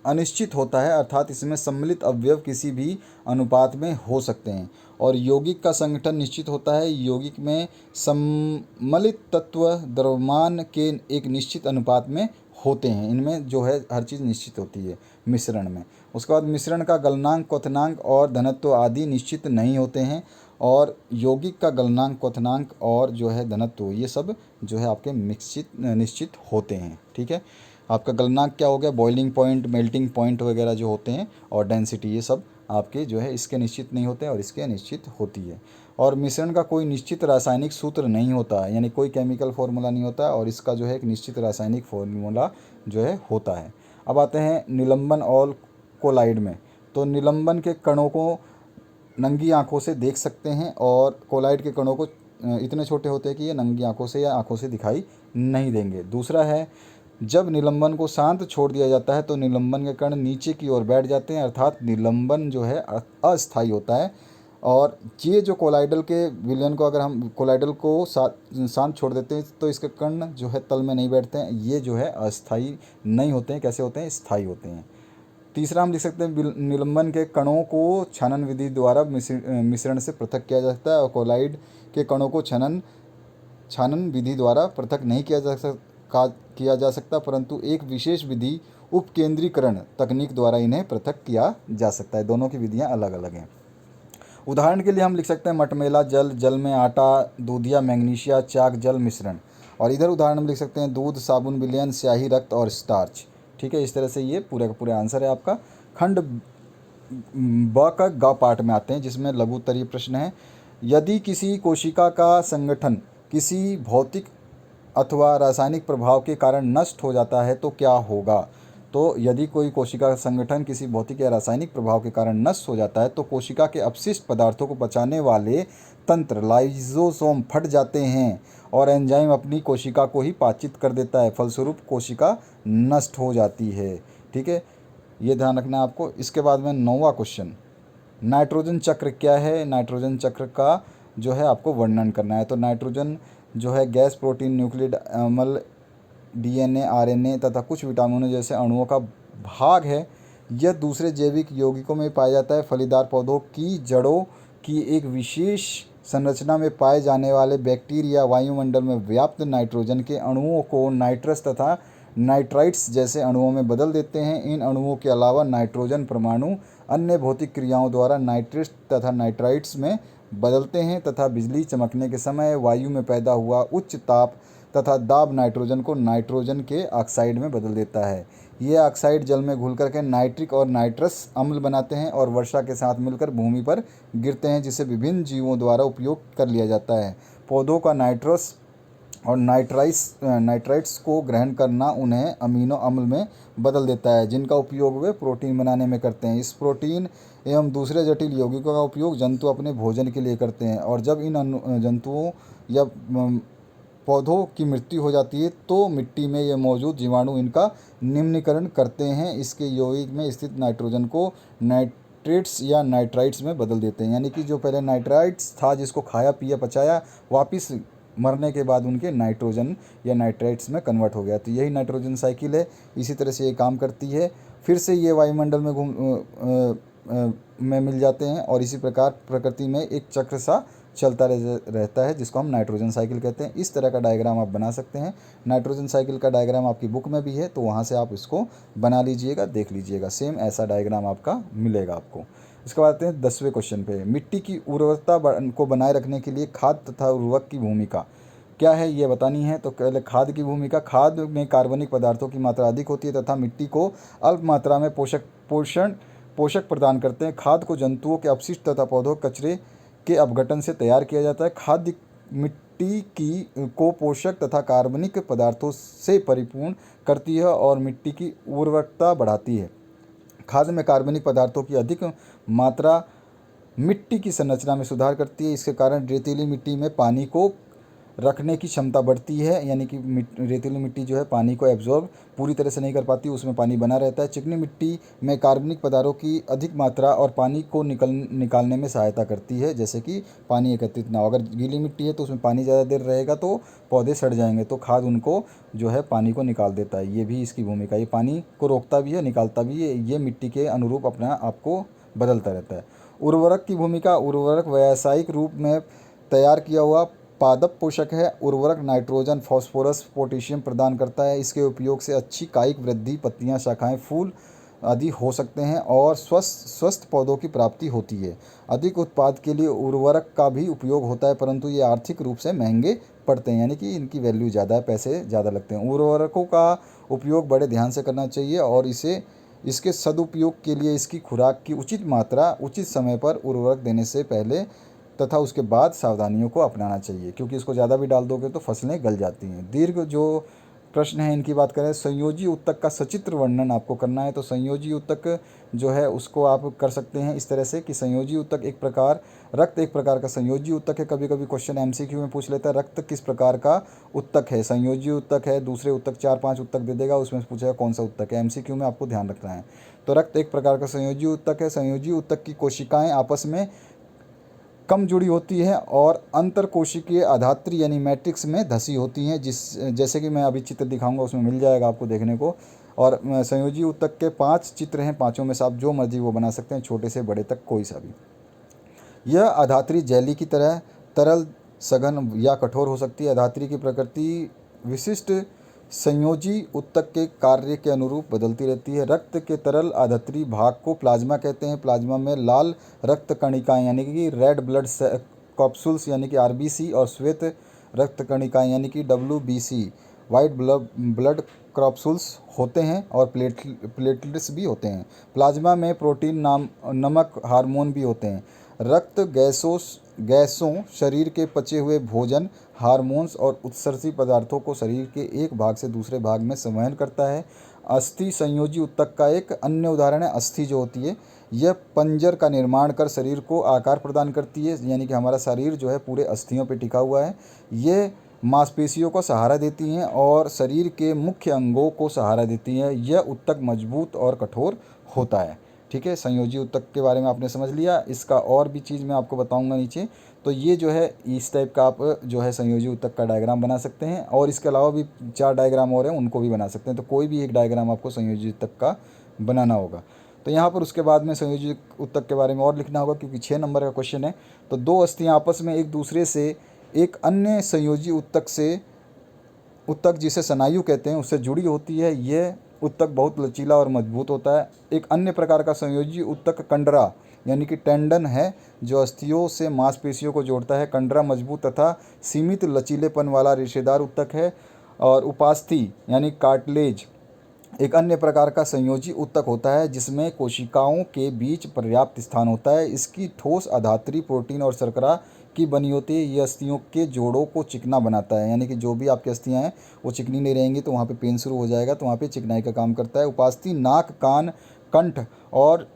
अनिश्चित होता है, अर्थात इसमें सम्मिलित अवयव किसी भी अनुपात में हो सकते हैं। और यौगिक का संगठन निश्चित होता है, यौगिक में सम्मिलित तत्व द्रव्यमान के एक निश्चित अनुपात में होते हैं। इनमें जो है हर चीज़ निश्चित होती है मिश्रण में। उसके बाद मिश्रण का गलनांक, क्वथनांक और घनत्व आदि निश्चित नहीं होते हैं, और यौगिक का गलनांक, क्वथनांक और जो है घनत्व ये सब जो है आपके निश्चित होते हैं, ठीक है। आपका गलनांक क्या हो गया, बॉइलिंग पॉइंट, मेल्टिंग पॉइंट वगैरह जो होते हैं, और डेंसिटी, ये सब आपके जो है इसके निश्चित नहीं होते हैं और इसके निश्चित होती है। और मिश्रण का कोई निश्चित रासायनिक सूत्र नहीं होता है, यानी कोई केमिकल फार्मूला नहीं होता है, और इसका जो है एक निश्चित रासायनिक फार्मूला जो है होता है। अब आते हैं निलंबन और कोलाइड में। तो निलंबन के कणों को नंगी आँखों से देख सकते हैं, और कोलाइड के कणों को इतने छोटे होते हैं कि ये नंगी आँखों से या आँखों से दिखाई नहीं देंगे। दूसरा है, जब निलंबन को शांत छोड़ दिया जाता है तो निलंबन के कण नीचे की ओर बैठ जाते हैं, अर्थात निलंबन जो है अस्थायी होता है। और ये जो कोलाइडल के विलयन को, अगर हम कोलाइडल को शांत छोड़ देते हैं तो इसके कण जो है तल में नहीं बैठते हैं, ये जो है अस्थायी नहीं होते हैं। कैसे होते हैं, स्थायी होते हैं। तीसरा हम लिख सकते हैं, निलंबन के कणों को छनन विधि द्वारा मिश्रण से पृथक किया जा सकता है, और कोलाइड के कणों को छनन छानन विधि द्वारा पृथक नहीं किया जा सकता, परंतु एक विशेष विधि उपकेंद्रीकरण तकनीक द्वारा इन्हें पृथक किया जा सकता है। दोनों की विधियां अलग अलग हैं। उदाहरण के लिए हम लिख सकते हैं मटमैला जल, जल में आटा, दूधिया, मैग्नीशिया, चाक जल मिश्रण। और इधर उदाहरण हम लिख सकते हैं दूध, साबुन, विलयन, स्याही, रक्त और स्टार्च। ठीक है, इस तरह से ये पूरा का पूरा आंसर है आपका। खंड ब का ग पार्ट में आते हैं, जिसमें लघु उत्तरीय प्रश्न है। यदि किसी कोशिका का संगठन किसी भौतिक अथवा रासायनिक प्रभाव के कारण नष्ट हो जाता है तो क्या होगा? तो यदि कोई कोशिका का संगठन किसी भौतिक या रासायनिक प्रभाव के कारण नष्ट हो जाता है तो कोशिका के अपशिष्ट पदार्थों को पचाने वाले तंत्र लाइजोसोम फट जाते हैं और एंजाइम अपनी कोशिका को ही पाचित कर देता है, फलस्वरूप कोशिका नष्ट हो जाती है। ठीक है, ये ध्यान रखना है आपको। इसके बाद में 9वां क्वेश्चन, नाइट्रोजन चक्र क्या है? नाइट्रोजन चक्र का जो है आपको वर्णन करना है। तो नाइट्रोजन जो है गैस, प्रोटीन, न्यूक्लियड अम्ल, डीएनए, आरएनए तथा कुछ विटामिनों जैसे अणुओं का भाग है। यह दूसरे जैविक यौगिकों में पाया जाता है। फलीदार पौधों की जड़ों की एक विशेष संरचना में पाए जाने वाले बैक्टीरिया वायुमंडल में व्याप्त नाइट्रोजन के अणुओं को नाइट्रस तथा नाइट्राइट्स जैसे अणुओं में बदल देते हैं। इन अणुओं के अलावा नाइट्रोजन परमाणु अन्य भौतिक क्रियाओं द्वारा नाइट्रस तथा नाइट्राइट्स में बदलते हैं तथा बिजली चमकने के समय वायु में पैदा हुआ उच्च ताप तथा दाब नाइट्रोजन को नाइट्रोजन के ऑक्साइड में बदल देता है। ये ऑक्साइड जल में घुलकर के नाइट्रिक और नाइट्रस अम्ल बनाते हैं और वर्षा के साथ मिलकर भूमि पर गिरते हैं, जिसे विभिन्न जीवों द्वारा उपयोग कर लिया जाता है। पौधों का नाइट्रस और नाइट्राइट्स को ग्रहण करना उन्हें अमीनो अम्ल में बदल देता है, जिनका उपयोग वे प्रोटीन बनाने में करते हैं। इस प्रोटीन एवं दूसरे जटिल यौगिकों का उपयोग जंतु अपने भोजन के लिए करते हैं और जब इन जंतुओं या पौधों की मृत्यु हो जाती है तो मिट्टी में ये मौजूद जीवाणु इनका निम्नीकरण करते हैं, इसके यौगिक में स्थित नाइट्रोजन को नाइट्रेट्स या नाइट्राइट्स में बदल देते हैं। यानी कि जो पहले नाइट्राइट्स था जिसको खाया पिया पचाया, वापस मरने के बाद उनके नाइट्रोजन या नाइट्राइट्स में कन्वर्ट हो गया। तो यही नाइट्रोजन साइकिल है, इसी तरह से ये काम करती है। फिर से ये वायुमंडल में मिल जाते हैं और इसी प्रकार प्रकृति में एक चक्र सा चलता रहता है, जिसको हम नाइट्रोजन साइकिल कहते हैं। इस तरह का डायग्राम आप बना सकते हैं। नाइट्रोजन साइकिल का डायग्राम आपकी बुक में भी है, तो वहाँ से आप इसको बना लीजिएगा, देख लीजिएगा, सेम ऐसा डायग्राम आपका मिलेगा आपको। इसके बाद आते हैं 10वें क्वेश्चन पे। मिट्टी की उर्वरता को बनाए रखने के लिए खाद तथा उर्वरक की भूमिका क्या है, ये बतानी है। तो पहले खाद की भूमिका। खाद में कार्बनिक पदार्थों की मात्रा अधिक होती है तथा मिट्टी को अल्प मात्रा में पोषक प्रदान करते हैं। खाद को जंतुओं के अपशिष्ट तथा पौधों कचरे के अपघटन से तैयार किया जाता है। खाद मिट्टी को पोषक तथा कार्बनिक पदार्थों से परिपूर्ण करती है और मिट्टी की उर्वरकता बढ़ाती है। खाद में कार्बनिक पदार्थों की अधिक मात्रा मिट्टी की संरचना में सुधार करती है। इसके कारण रेतीली मिट्टी में पानी को रखने की क्षमता बढ़ती है, यानी कि रेतीली मिट्टी जो है पानी को एब्जॉर्ब पूरी तरह से नहीं कर पाती, उसमें पानी बना रहता है। चिकनी मिट्टी में कार्बनिक पदार्थों की अधिक मात्रा और पानी को निकालने में सहायता करती है, जैसे कि पानी एकत्रित ना हो। अगर गीली मिट्टी है तो उसमें पानी ज़्यादा देर रहेगा तो पौधे सड़ जाएंगे, तो खाद उनको जो है पानी को निकाल देता है। ये भी इसकी भूमिका, ये पानी को रोकता भी है, निकालता भी है। ये मिट्टी के अनुरूप अपना आपको बदलता रहता है। उर्वरक की भूमिका। उर्वरक व्यावसायिक रूप में तैयार किया हुआ पादप पोषक है। उर्वरक नाइट्रोजन, फास्फोरस, पोटेशियम प्रदान करता है। इसके उपयोग से अच्छी कायिक वृद्धि, पत्तियां, शाखाएं, फूल आदि हो सकते हैं और स्वस्थ पौधों की प्राप्ति होती है। अधिक उत्पाद के लिए उर्वरक का भी उपयोग होता है, परंतु ये आर्थिक रूप से महंगे पड़ते हैं, यानी कि इनकी वैल्यू ज़्यादा है, पैसे ज़्यादा लगते हैं। उर्वरकों का उपयोग बड़े ध्यान से करना चाहिए और इसके सदुपयोग के लिए इसकी खुराक की उचित मात्रा उचित समय पर उर्वरक देने से पहले तथा उसके बाद सावधानियों को अपनाना चाहिए, क्योंकि इसको ज़्यादा भी डाल दोगे तो फसलें गल जाती हैं। दीर्घ जो प्रश्न है इनकी बात करें, संयोजी उत्तक का सचित्र वर्णन आपको करना है। तो संयोजी उत्तक जो है उसको आप कर सकते हैं इस तरह से कि संयोजी उत्तक रक्त एक प्रकार का संयोजी उत्तक है। कभी कभी क्वेश्चन एमसीक्यू में पूछ लेता है रक्त किस प्रकार का उत्तक है, संयोजी उत्तक है, दूसरे उत्तक 4-5 उत्तक दे देगा, उसमें से पूछेगा कौन सा उत्तक है। एमसीक्यू में आपको ध्यान रखना है। तो रक्त एक प्रकार का संयोजी उत्तक है। संयोजी उत्तक की कोशिकाएं आपस में कम जुड़ी होती है और अंतर कोशिकीय आधात्री यानी मैट्रिक्स में धसी होती हैं, जैसे कि मैं अभी चित्र दिखाऊंगा उसमें मिल जाएगा आपको देखने को। और संयोजी उत्तक के 5 चित्र हैं, पांचों में से आप जो मर्जी वो बना सकते हैं, छोटे से बड़े तक कोई सा भी। यह आधात्री जेली की तरह तरल सघन या कठोर हो सकती है। अधात्री की प्रकृति विशिष्ट संयोजी ऊतक के कार्य के अनुरूप बदलती रहती है। रक्त के तरल अधात्री भाग को प्लाज्मा कहते हैं। प्लाज्मा में लाल रक्त कणिकाएं यानी कि रेड ब्लड कॉप्सूल्स यानी कि आरबीसी और श्वेत रक्त कणिकाएं यानी कि डब्ल्यूबीसी वाइट ब्लड क्रॉप्सूल्स होते हैं और प्लेटलेट्स भी होते हैं। प्लाज्मा में प्रोटीन नमक हार्मोन भी होते हैं। रक्त गैसों शरीर के पचे हुए भोजन हार्मोन्स और उत्सर्जी पदार्थों को शरीर के एक भाग से दूसरे भाग में संवहन करता है। अस्थि संयोजी ऊतक का एक अन्य उदाहरण है अस्थि जो होती है। यह पंजर का निर्माण कर शरीर को आकार प्रदान करती है, यानी कि हमारा शरीर जो है पूरे अस्थियों पर टिका हुआ है। ये मांसपेशियों को सहारा देती हैं और शरीर के मुख्य अंगों को सहारा देती हैं। यह ऊतक मजबूत और कठोर होता है। ठीक है, संयोजी ऊतक के बारे में आपने समझ लिया। इसका और भी चीज़ मैं आपको बताऊंगा नीचे। तो ये जो है इस टाइप का आप जो है संयोजी ऊतक का डायग्राम बना सकते हैं, और इसके अलावा भी 4 डायग्राम और हैं, उनको भी बना सकते हैं। तो कोई भी एक डायग्राम आपको संयोजी ऊतक का बनाना होगा। तो यहाँ पर उसके बाद में संयोजी ऊतक के बारे में और लिखना होगा, क्योंकि 6 नंबर का क्वेश्चन है। तो 2 अस्थियाँ आपस में एक दूसरे से एक अन्य संयोजी ऊतक जिसे स्नायु कहते हैं उससे जुड़ी होती है। यह ऊतक बहुत लचीला और मजबूत होता है। एक अन्य प्रकार का संयोजी ऊतक कंडरा यानी कि टेंडन है, जो अस्थियों से मांसपेशियों को जोड़ता है। कंडरा मजबूत तथा सीमित लचीलेपन वाला रेशेदार ऊतक है। और उपास्थि यानी कार्टिलेज एक अन्य प्रकार का संयोजी ऊतक होता है, जिसमें कोशिकाओं के बीच पर्याप्त स्थान होता है। इसकी ठोस अधात्री प्रोटीन और शर्करा की बनी होती है। ये अस्थियों के जोड़ों को चिकना बनाता है, यानी कि जो भी आपकी अस्थियां हैं वो चिकनी नहीं रहेंगी तो वहाँ पे पेन शुरू हो जाएगा, तो वहाँ पे चिकनाई का काम करता है। उपास्थि नाक, कान, कंठ और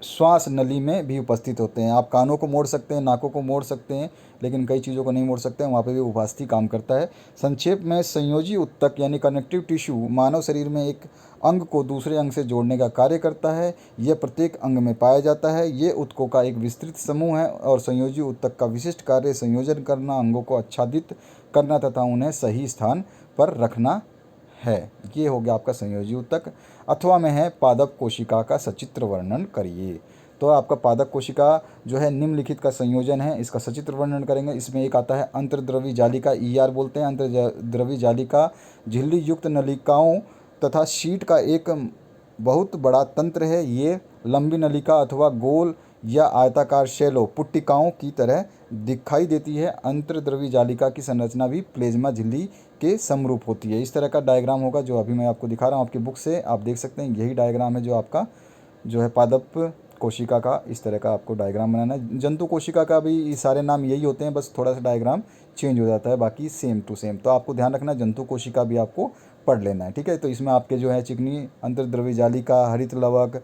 श्वास नली में भी उपस्थित होते हैं। आप कानों को मोड़ सकते हैं, नाकों को मोड़ सकते हैं, लेकिन कई चीज़ों को नहीं मोड़ सकते हैं, वहाँ पे भी उपास्थि काम करता है। संक्षेप में संयोजी ऊतक यानी कनेक्टिव टिश्यू मानव शरीर में एक अंग को दूसरे अंग से जोड़ने का कार्य करता है। यह प्रत्येक अंग में पाया जाता है। ये ऊतकों का एक विस्तृत समूह है और संयोजी ऊतक का विशिष्ट कार्य संयोजन करना, अंगों को आच्छादित करना तथा उन्हें सही स्थान पर रखना है। ये हो गया आपका संयोजी ऊतक। अथवा में है पादप कोशिका का सचित्र वर्णन करिए। तो आपका पादप कोशिका जो है निम्नलिखित का संयोजन है, इसका सचित्र वर्णन करेंगे। इसमें एक आता है अंतर्द्रवी जालिका, ईआर बोलते हैं। अंतर्द्रवी जालिका झिल्ली युक्त नलिकाओं तथा शीट का एक बहुत बड़ा तंत्र है। ये लंबी नलिका अथवा गोल या आयताकार शैलो पुट्टिकाओं की तरह दिखाई देती है। अंतर्द्रवी जालिका की संरचना भी प्लेज्मा झिल्ली के समरूप होती है। इस तरह का डायग्राम होगा जो अभी मैं आपको दिखा रहा हूँ आपकी बुक से, आप देख सकते हैं यही डायग्राम है जो आपका जो है पादप कोशिका का। इस तरह का आपको डायग्राम बनाना है। जंतु कोशिका का भी सारे नाम यही होते हैं, बस थोड़ा सा डायग्राम चेंज हो जाता है, बाकी सेम टू सेम। तो आपको ध्यान रखना जंतु कोशिका भी आपको पढ़ लेना है, ठीक है। तो इसमें आपके जो है चिकनी, अंतर्द्रवी जालिका, हरित लवक,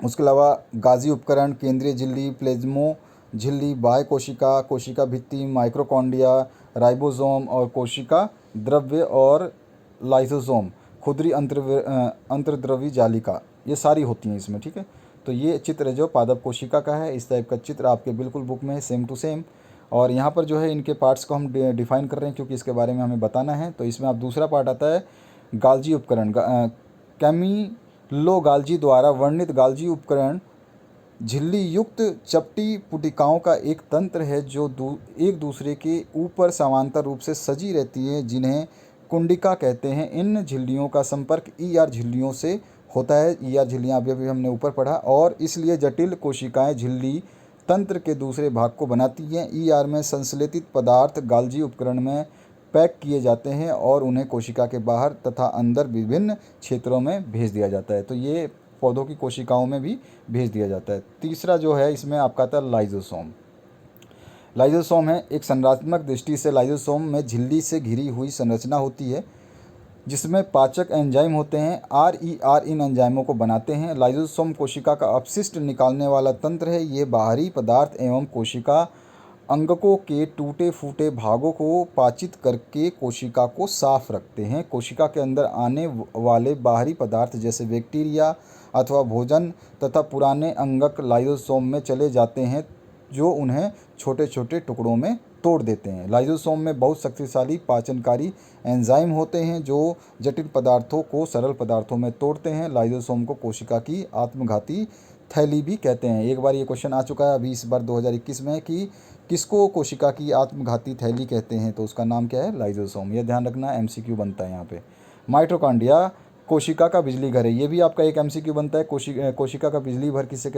उसके अलावा गाजी उपकरण, केंद्रीय झिल्ली, प्लेज्मो झिल्ली, बाह्य कोशिका, कोशिका भित्ति, माइक्रोकॉन्ड्रिया, राइबोसोम और कोशिका द्रव्य और लाइसोसोम, खुदरी अंतर्द्रवी जालिका, ये सारी होती हैं इसमें, ठीक है। तो ये चित्र जो पादप कोशिका का है, इस टाइप का चित्र आपके बिल्कुल बुक में है, सेम टू सेम। और यहाँ पर जो है इनके पार्ट्स को हम डिफाइन कर रहे हैं क्योंकि इसके बारे में हमें बताना है। तो इसमें आप दूसरा पार्ट आता है गाल्जी उपकरण। कैमिलो गाल्जी द्वारा वर्णित गाल्जी उपकरण झिल्ली युक्त चपटी पुटिकाओं का एक तंत्र है जो एक दूसरे के ऊपर समांतर रूप से सजी रहती है, जिन्हें कुंडिका कहते हैं। इन झिल्लियों का संपर्क ईआर झिल्लियों से होता है। ईआर झिल्लियाँ अभी हमने ऊपर पढ़ा, और इसलिए जटिल कोशिकाएं झिल्ली तंत्र के दूसरे भाग को बनाती हैं। ईआर में संश्लेषित पदार्थ गाल्जी उपकरण में पैक किए जाते हैं और उन्हें कोशिका के बाहर तथा अंदर विभिन्न क्षेत्रों में भेज दिया जाता है। तो ये पौधों की कोशिकाओं में भी भेज दिया जाता है। तीसरा जो है इसमें आपका आता है लाइजोसोम। लाइजोसोम है एक संरचनात्मक दृष्टि से लाइजोसोम में झिल्ली से घिरी हुई संरचना होती है, जिसमें पाचक एंजाइम होते हैं। आर इन एंजाइमों को बनाते हैं। लाइजोसोम कोशिका का अपशिष्ट निकालने वाला तंत्र है। ये बाहरी पदार्थ एवं कोशिका अंगकों के टूटे फूटे भागों को पाचित करके कोशिका को साफ रखते हैं। कोशिका के अंदर आने वाले बाहरी पदार्थ जैसे बैक्टीरिया अथवा भोजन तथा पुराने अंगक लाइजोसोम में चले जाते हैं, जो उन्हें छोटे छोटे टुकड़ों में तोड़ देते हैं। लाइजोसोम में बहुत शक्तिशाली पाचनकारी एंजाइम होते हैं जो जटिल पदार्थों को सरल पदार्थों में तोड़ते हैं। लाइजोसोम को कोशिका की आत्मघाती थैली भी कहते हैं। एक बार ये क्वेश्चन आ चुका है अभी इस बार 2021 में कि किसको कोशिका की आत्मघाती थैली कहते हैं? तो उसका नाम क्या है? लाइजोसोम। यह ध्यान रखना, एमसीक्यू बनता है यहाँ पे। माइटोकॉन्ड्रिया कोशिका का बिजली घर है, ये भी आपका एक एमसीक्यू बनता है। कोशिका का बिजली घर किसे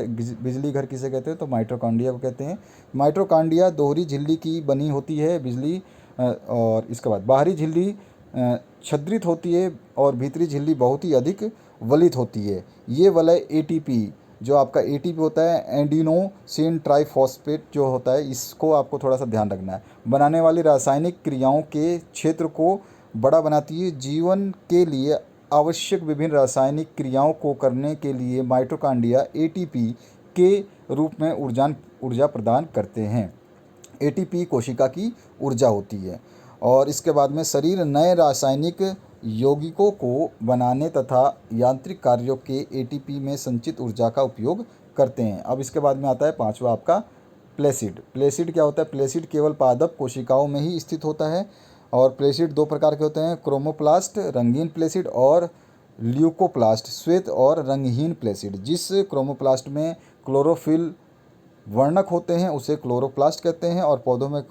कहते हैं? तो माइटोकॉन्ड्रिया को कहते हैं। माइटोकॉन्ड्रिया दोहरी झिल्ली की बनी होती है बिजली और इसके बाद बाहरी झिल्ली छिद्रित होती है और भीतरी झिल्ली बहुत ही अधिक वलित होती है। ये वलय एटीपी, जो आपका एटीपी होता है एडिनोसिन ट्राइफॉस्फेट जो होता है, इसको आपको थोड़ा सा ध्यान रखना है। बनाने वाली रासायनिक क्रियाओं के क्षेत्र को बड़ा बनाती है। जीवन के लिए आवश्यक विभिन्न रासायनिक क्रियाओं को करने के लिए माइटोकॉन्ड्रिया एटीपी के रूप में ऊर्जा प्रदान करते हैं। एटीपी कोशिका की ऊर्जा होती है। और इसके बाद में शरीर नए रासायनिक यौगिकों को बनाने तथा यांत्रिक कार्यों के एटीपी में संचित ऊर्जा का उपयोग करते हैं। अब इसके बाद में आता है पांचवा आपका प्लेसिड। प्लेसिड क्या होता है? प्लेसिड केवल पादप कोशिकाओं में ही स्थित होता है। और प्लेसिड दो प्रकार के होते हैं, क्रोमोप्लास्ट रंगीन प्लेसिड और ल्यूकोप्लास्ट श्वेत और रंगहीन प्लेसिड। जिस क्रोमोप्लास्ट में क्लोरोफिल वर्णक होते हैं उसे क्लोरोप्लास्ट कहते हैं। और पौधों में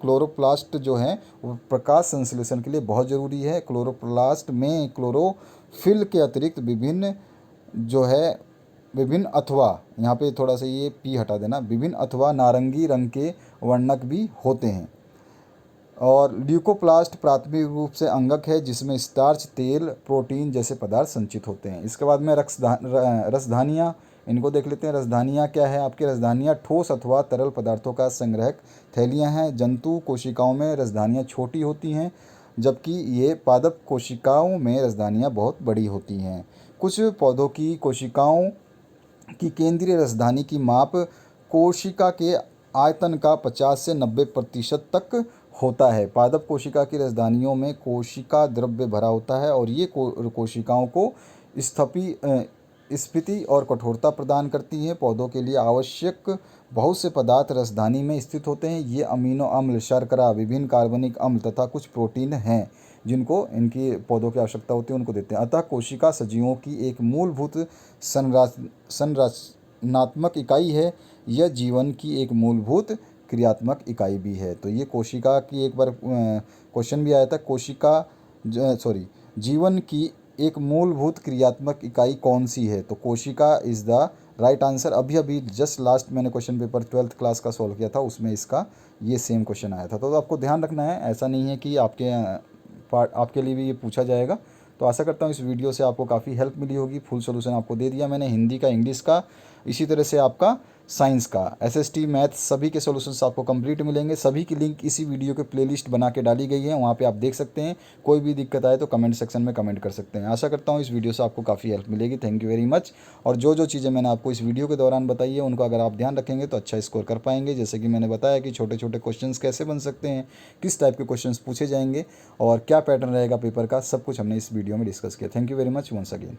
क्लोरोप्लास्ट जो है वो प्रकाश संश्लेषण के लिए बहुत ज़रूरी है। क्लोरोप्लास्ट में क्लोरोफिल के अतिरिक्त विभिन्न अथवा, यहाँ पे थोड़ा सा ये पी हटा देना, विभिन्न अथवा नारंगी रंग के वर्णक भी होते हैं। और ल्यूकोप्लास्ट प्राथमिक रूप से अंगक है जिसमें स्टार्च, तेल, प्रोटीन जैसे पदार्थ संचित होते हैं। इसके बाद में रसधानियाँ, इनको देख लेते हैं। रसधानियाँ क्या है? आपकी रसधानियाँ ठोस अथवा तरल पदार्थों का संग्रहक थैलियाँ हैं। जंतु कोशिकाओं में रसधानियाँ छोटी होती हैं जबकि ये पादप कोशिकाओं में रसधानियाँ बहुत बड़ी होती हैं। कुछ पौधों की कोशिकाओं की केंद्रीय रसधानी की माप कोशिका के आयतन का 50 से 90% तक होता है। पादप कोशिका की रसधानियों में कोशिका द्रव्य भरा होता है और ये कोशिकाओं को स्फीति और कठोरता प्रदान करती हैं। पौधों के लिए आवश्यक बहुत से पदार्थ रसधानी में स्थित होते हैं। ये अमीनो अम्ल, शर्करा, विभिन्न कार्बनिक अम्ल तथा कुछ प्रोटीन हैं जिनको इनकी पौधों की आवश्यकता होती है, उनको देते हैं। अतः कोशिका सजीवों की एक मूलभूत संरचनात्मक इकाई है। यह जीवन की एक मूलभूत क्रियात्मक इकाई भी है। तो ये कोशिका की एक बार क्वेश्चन भी आया था, जीवन की एक मूलभूत क्रियात्मक इकाई कौन सी है? तो कोशिका इज़ द राइट आंसर। अभी जस्ट लास्ट मैंने क्वेश्चन पेपर 12th क्लास का सॉल्व किया था, उसमें इसका ये सेम क्वेश्चन आया था। तो आपको ध्यान रखना है, ऐसा नहीं है कि आपके लिए भी ये पूछा जाएगा। तो आशा करता हूँ इस वीडियो से आपको काफ़ी हेल्प मिली होगी। फुल सोल्यूशन आपको दे दिया मैंने, हिंदी का, इंग्लिश का, इसी तरह से आपका साइंस का, एसएसटी, मैथ, सभी के सॉल्यूशंस आपको कंप्लीट मिलेंगे। सभी की लिंक इसी वीडियो के प्लेलिस्ट बना के डाली गई है, वहाँ पे आप देख सकते हैं। कोई भी दिक्कत आए तो कमेंट सेक्शन में कमेंट कर सकते हैं। आशा करता हूँ इस वीडियो से आपको काफ़ी हेल्प मिलेगी। Thank you very much. और जो चीज़ें मैंने आपको इस वीडियो के दौरान बताई है उनको अगर आप ध्यान रखेंगे तो अच्छा स्कोर कर पाएंगे। जैसे कि मैंने बताया कि छोटे छोटे क्वेश्चन कैसे बन सकते हैं, किस टाइप के क्वेश्चन पूछे जाएंगे और क्या पैटर्न रहेगा पेपर का, सब कुछ हमने इस वीडियो में डिस्कस किया। Thank you very much once again.